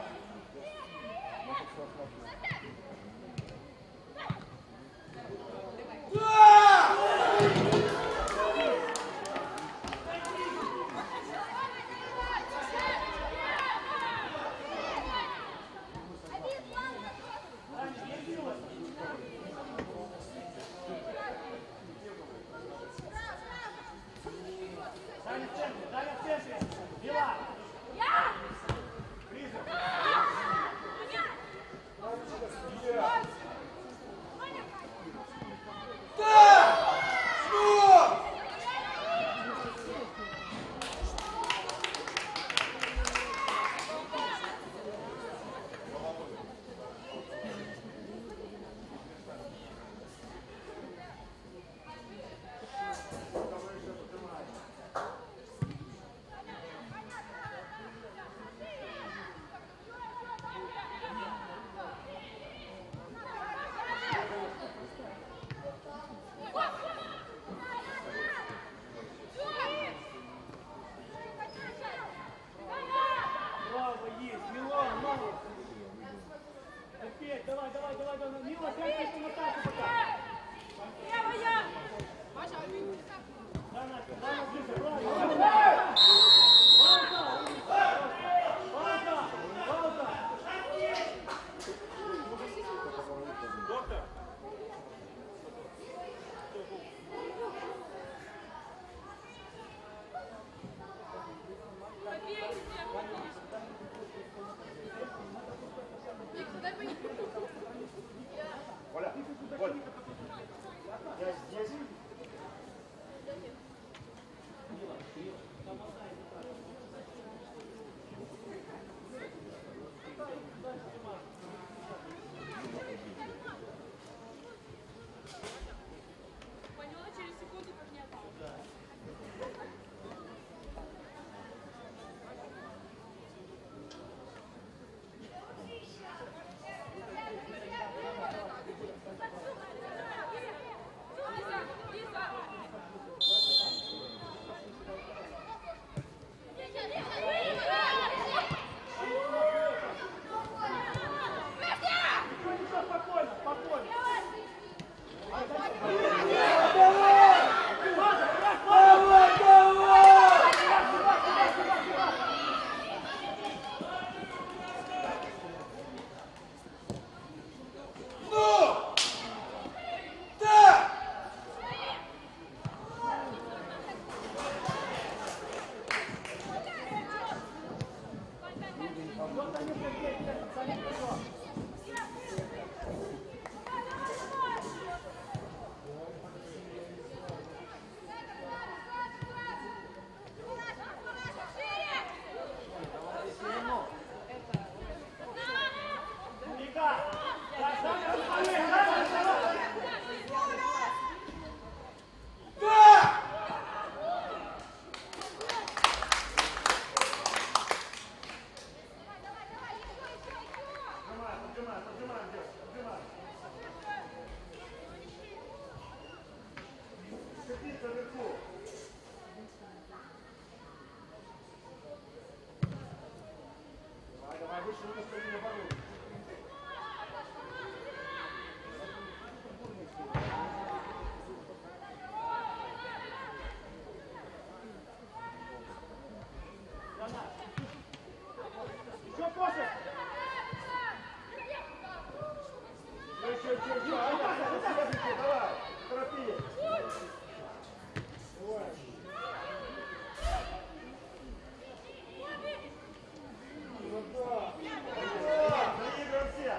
Заигрываем все.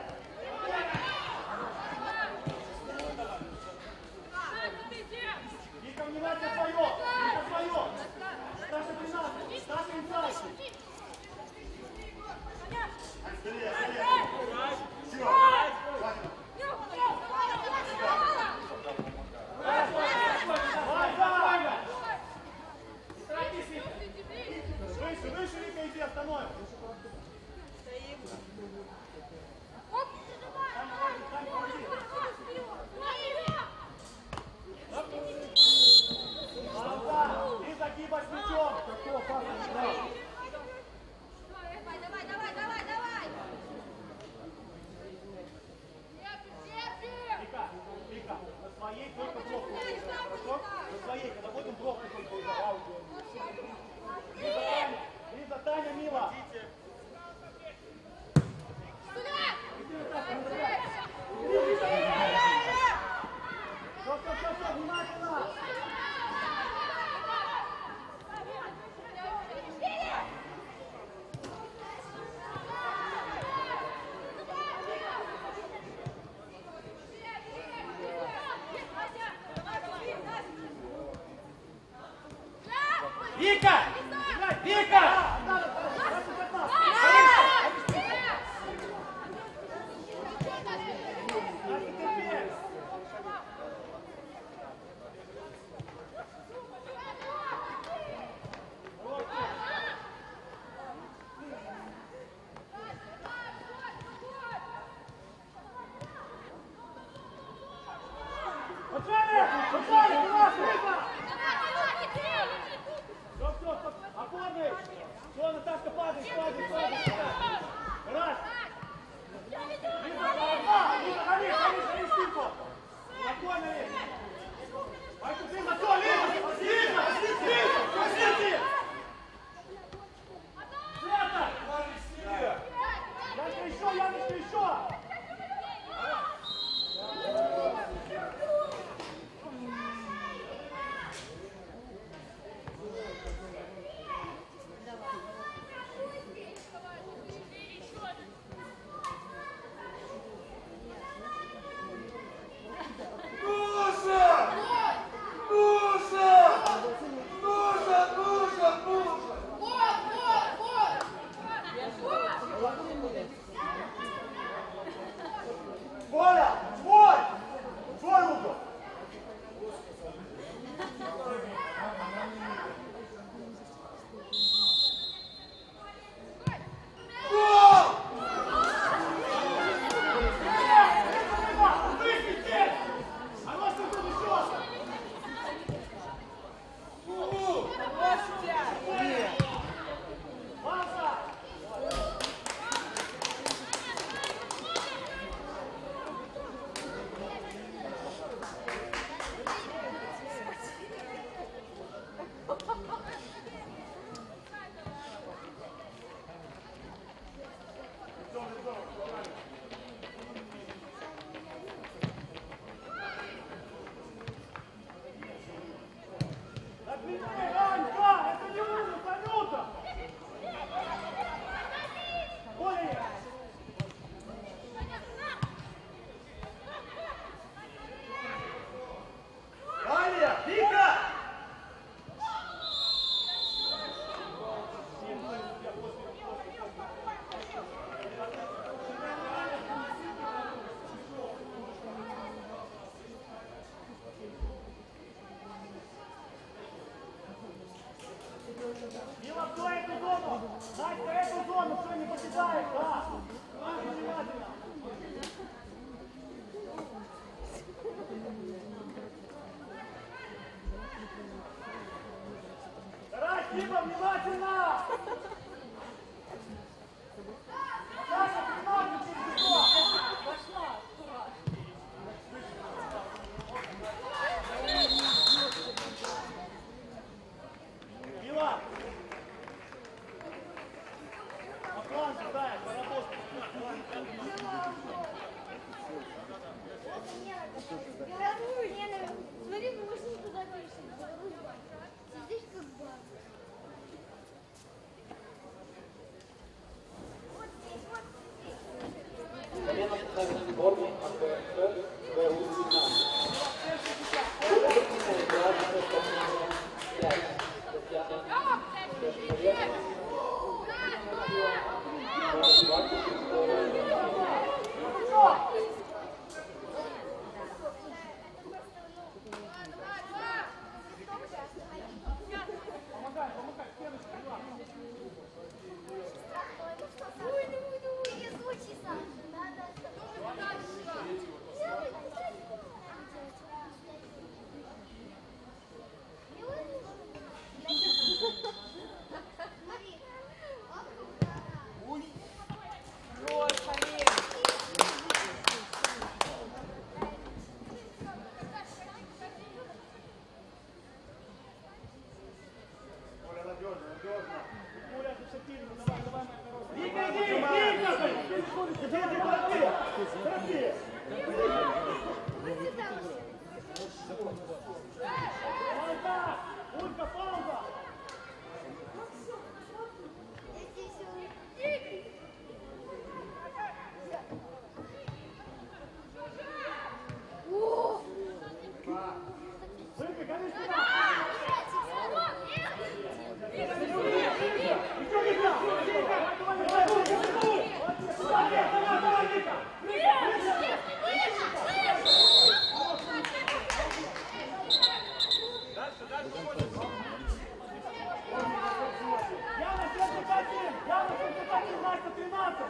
Вика, внимание свое! Вика, свое! Сташа, 13! Сташа, инсайд! Быстрее, быстрее! Все! Хватит! Выше, выше, Вика, иди, остановим! И загибай с мячом! Какого паса не дал? Вика, Вика, на своей только бровку ударяй, хорошо? На своей, когда будем бровку только ударять. Лиза, Таня, мила! Все, внимательно! Вика! Вика! Все, Наташка, падай, падай. Раз. Лиза, гони, стыку. Спокойно, Лиза. Лиза, все, Лиза! Лиза! Света! Яночка, еще! Коля, свой угол! Мила, кто эту зону? Настя, эту зону, все, не покидаешь, да? Внимательно. Тарас, Дима, внимательно! Саша, внимательно, через бедро! Пошла, Мила! На фланге, да, поработай. Смотри, Гони сюда! Ничего не взял! Давай, Вика! Яна, 71! Яна, 71! Настя, 13!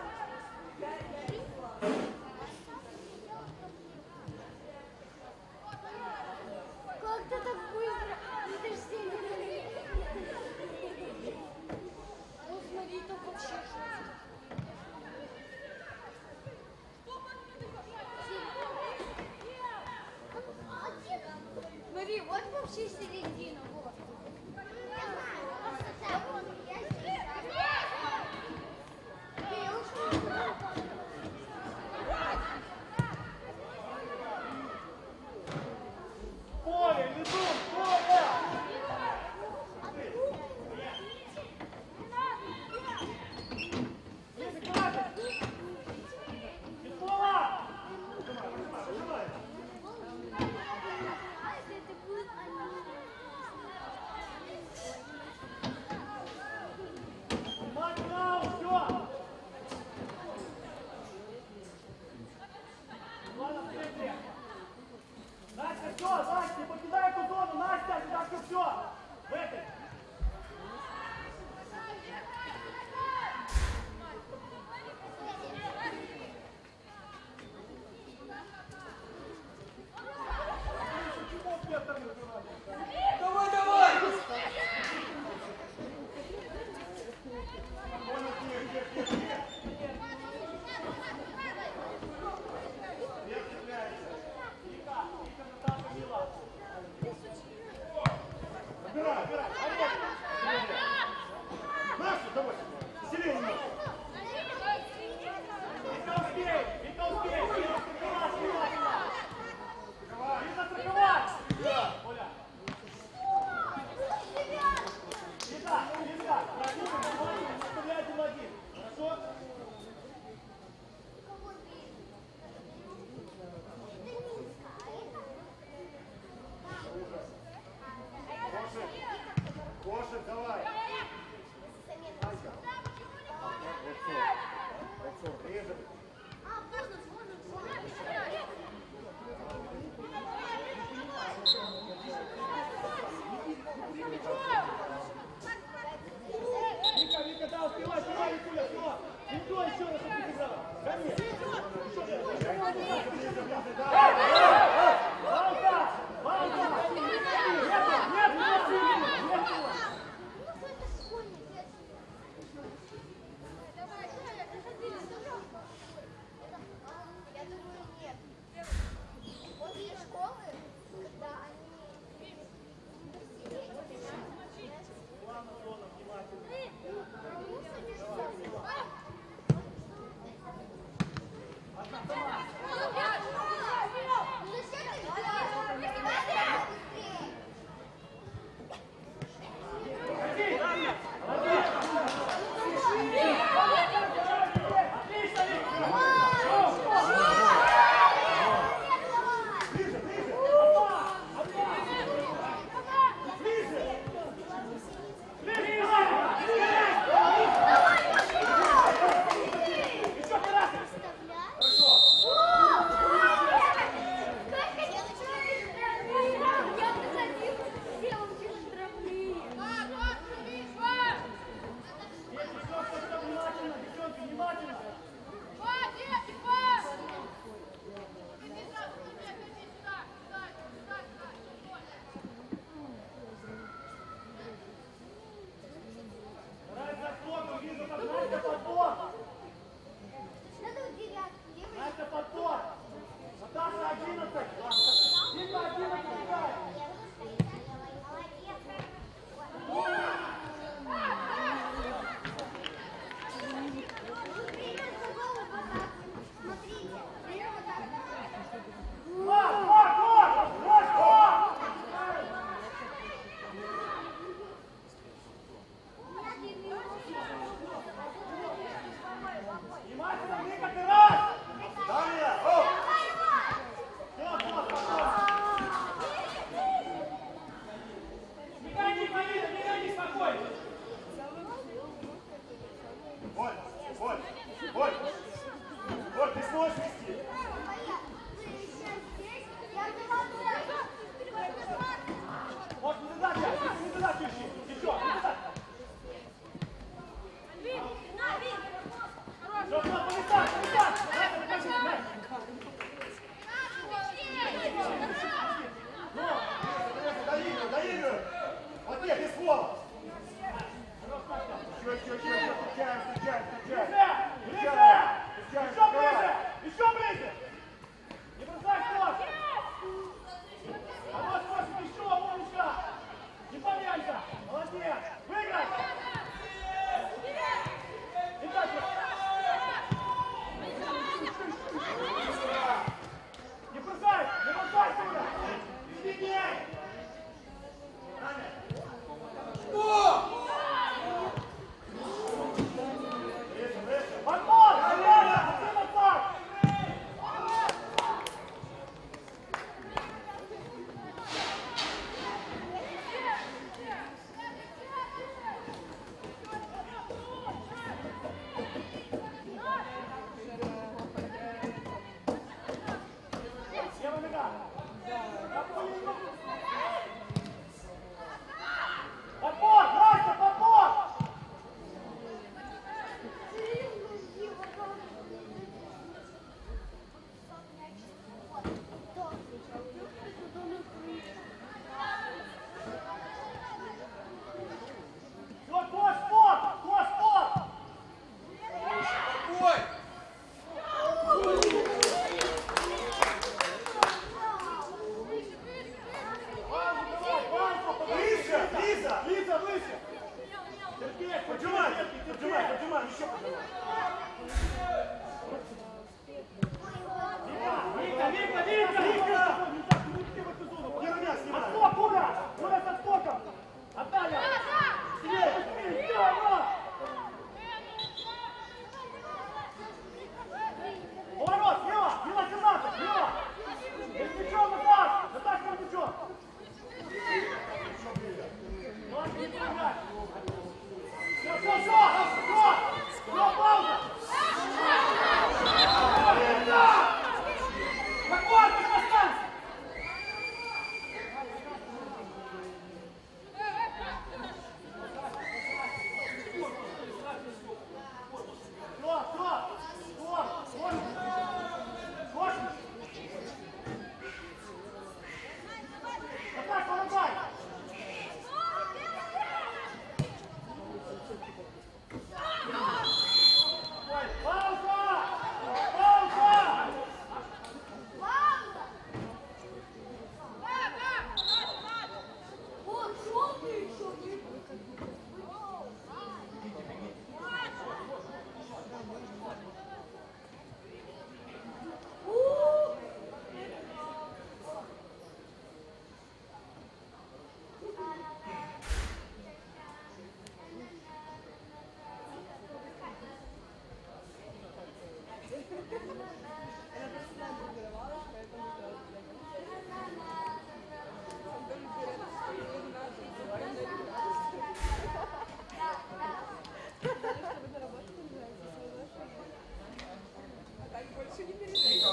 Как ты так быстро? Это ж сильно. Ну смотри, там вообще жесть. Смотри, вот вообще середина, вот. Поле, веду! Поле! Ближе к лапе! Петова! Нажимай! Мать, все! Ладно, в центре! Настя, все, Настя, не покидай эту зону, Настя, сюда все, в этой. Давай, давай! Набирай, набирай, Настя, давай, сильнее немного. Вика, успей, Вика, страховать. Оля. пола. Встречаем. Еще ближе! Еще ближе! Не бросай хвост! А вот хвост еще, умничка! Не помянься! Молодец! Выиграй! И дальше! Не бросай сюда! Сильней! Подбор! Лиза, выше! Сергей, поджимай, еще поджимай! Вика! Отскок, Ура! Ура с отскоком! Отдай! Быстрее! Поворот, слева! 17, слева! С мячом, Наташ, с мячом! Все, пауза! Какой ты красавец!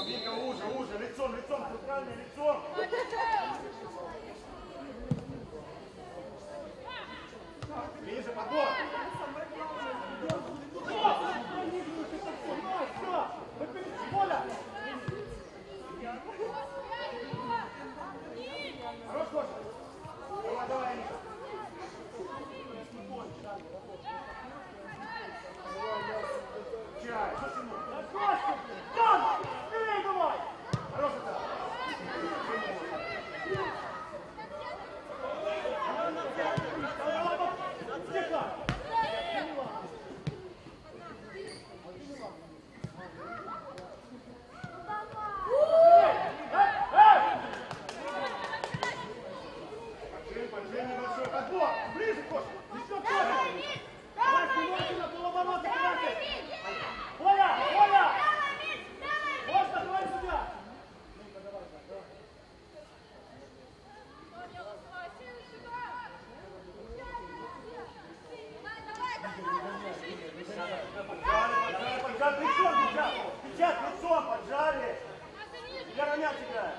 Вика, уже, лицом, центральное лицом. Ближе, подбор. Коля. Хорош, Коля. Давай, Аника. Чай. Там! Бери, давай! Хорош это! Тихо! Поджим небольшой подбор! Ближе, Коша! Еще Коша! Давай, Кулёкина, полоборот закрывайся! Коля! Можно, давай сюда! Поджали лицом, печать лицом, поджали! Я на мяч играю!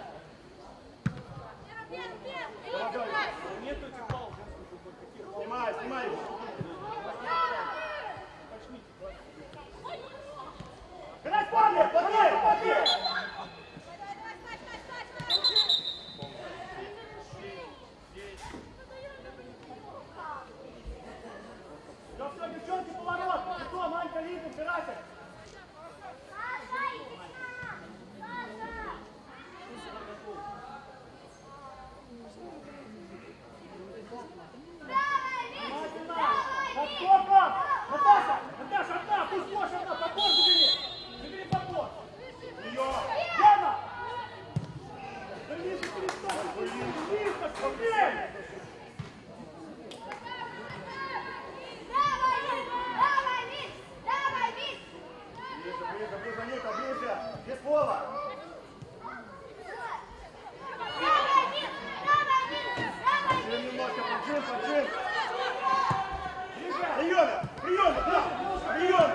Давай. Нету типа. Снимай! Ближе! Ближе, ближе, Ника, ближе! Без пола! Поджим немножко, поджим! Прием, да! Прием!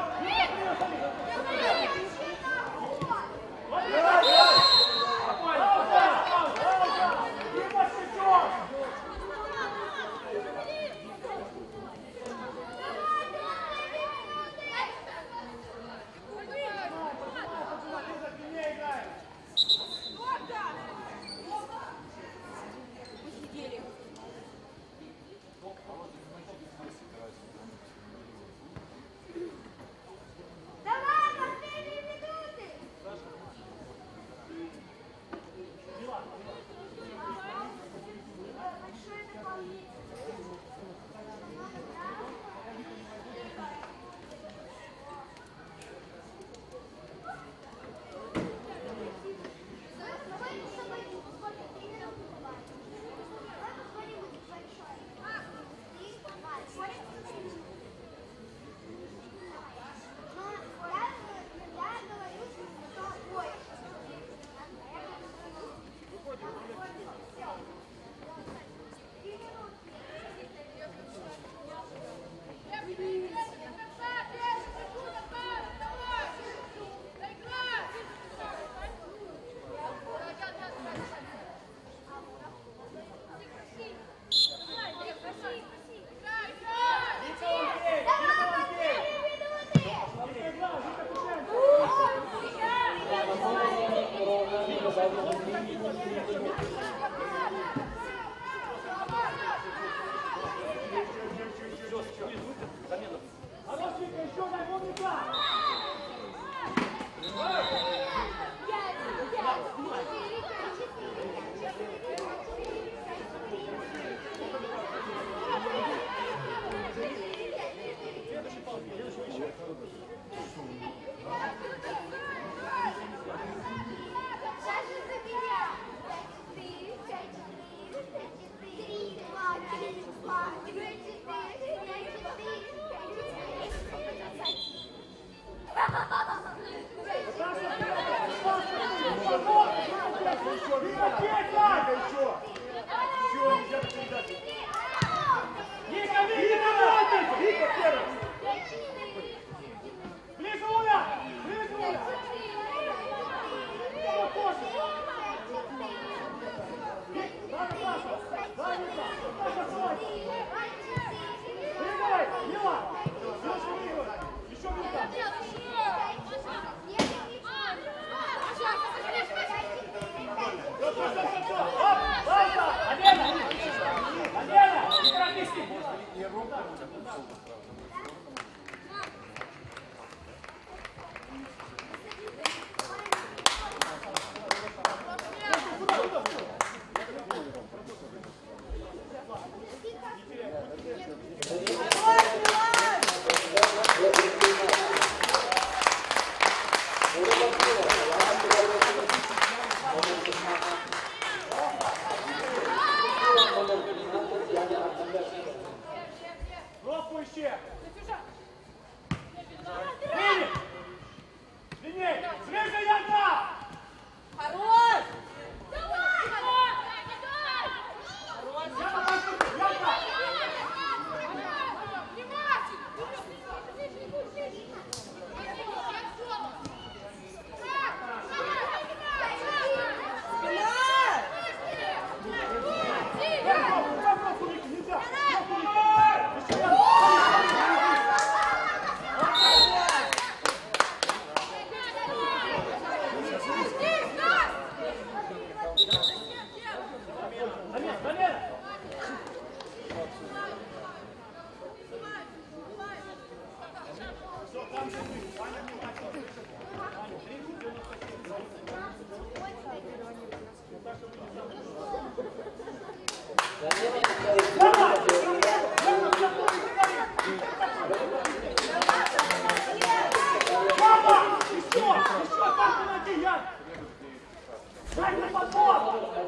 Дай на подбор!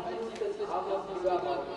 11 Август Гамма.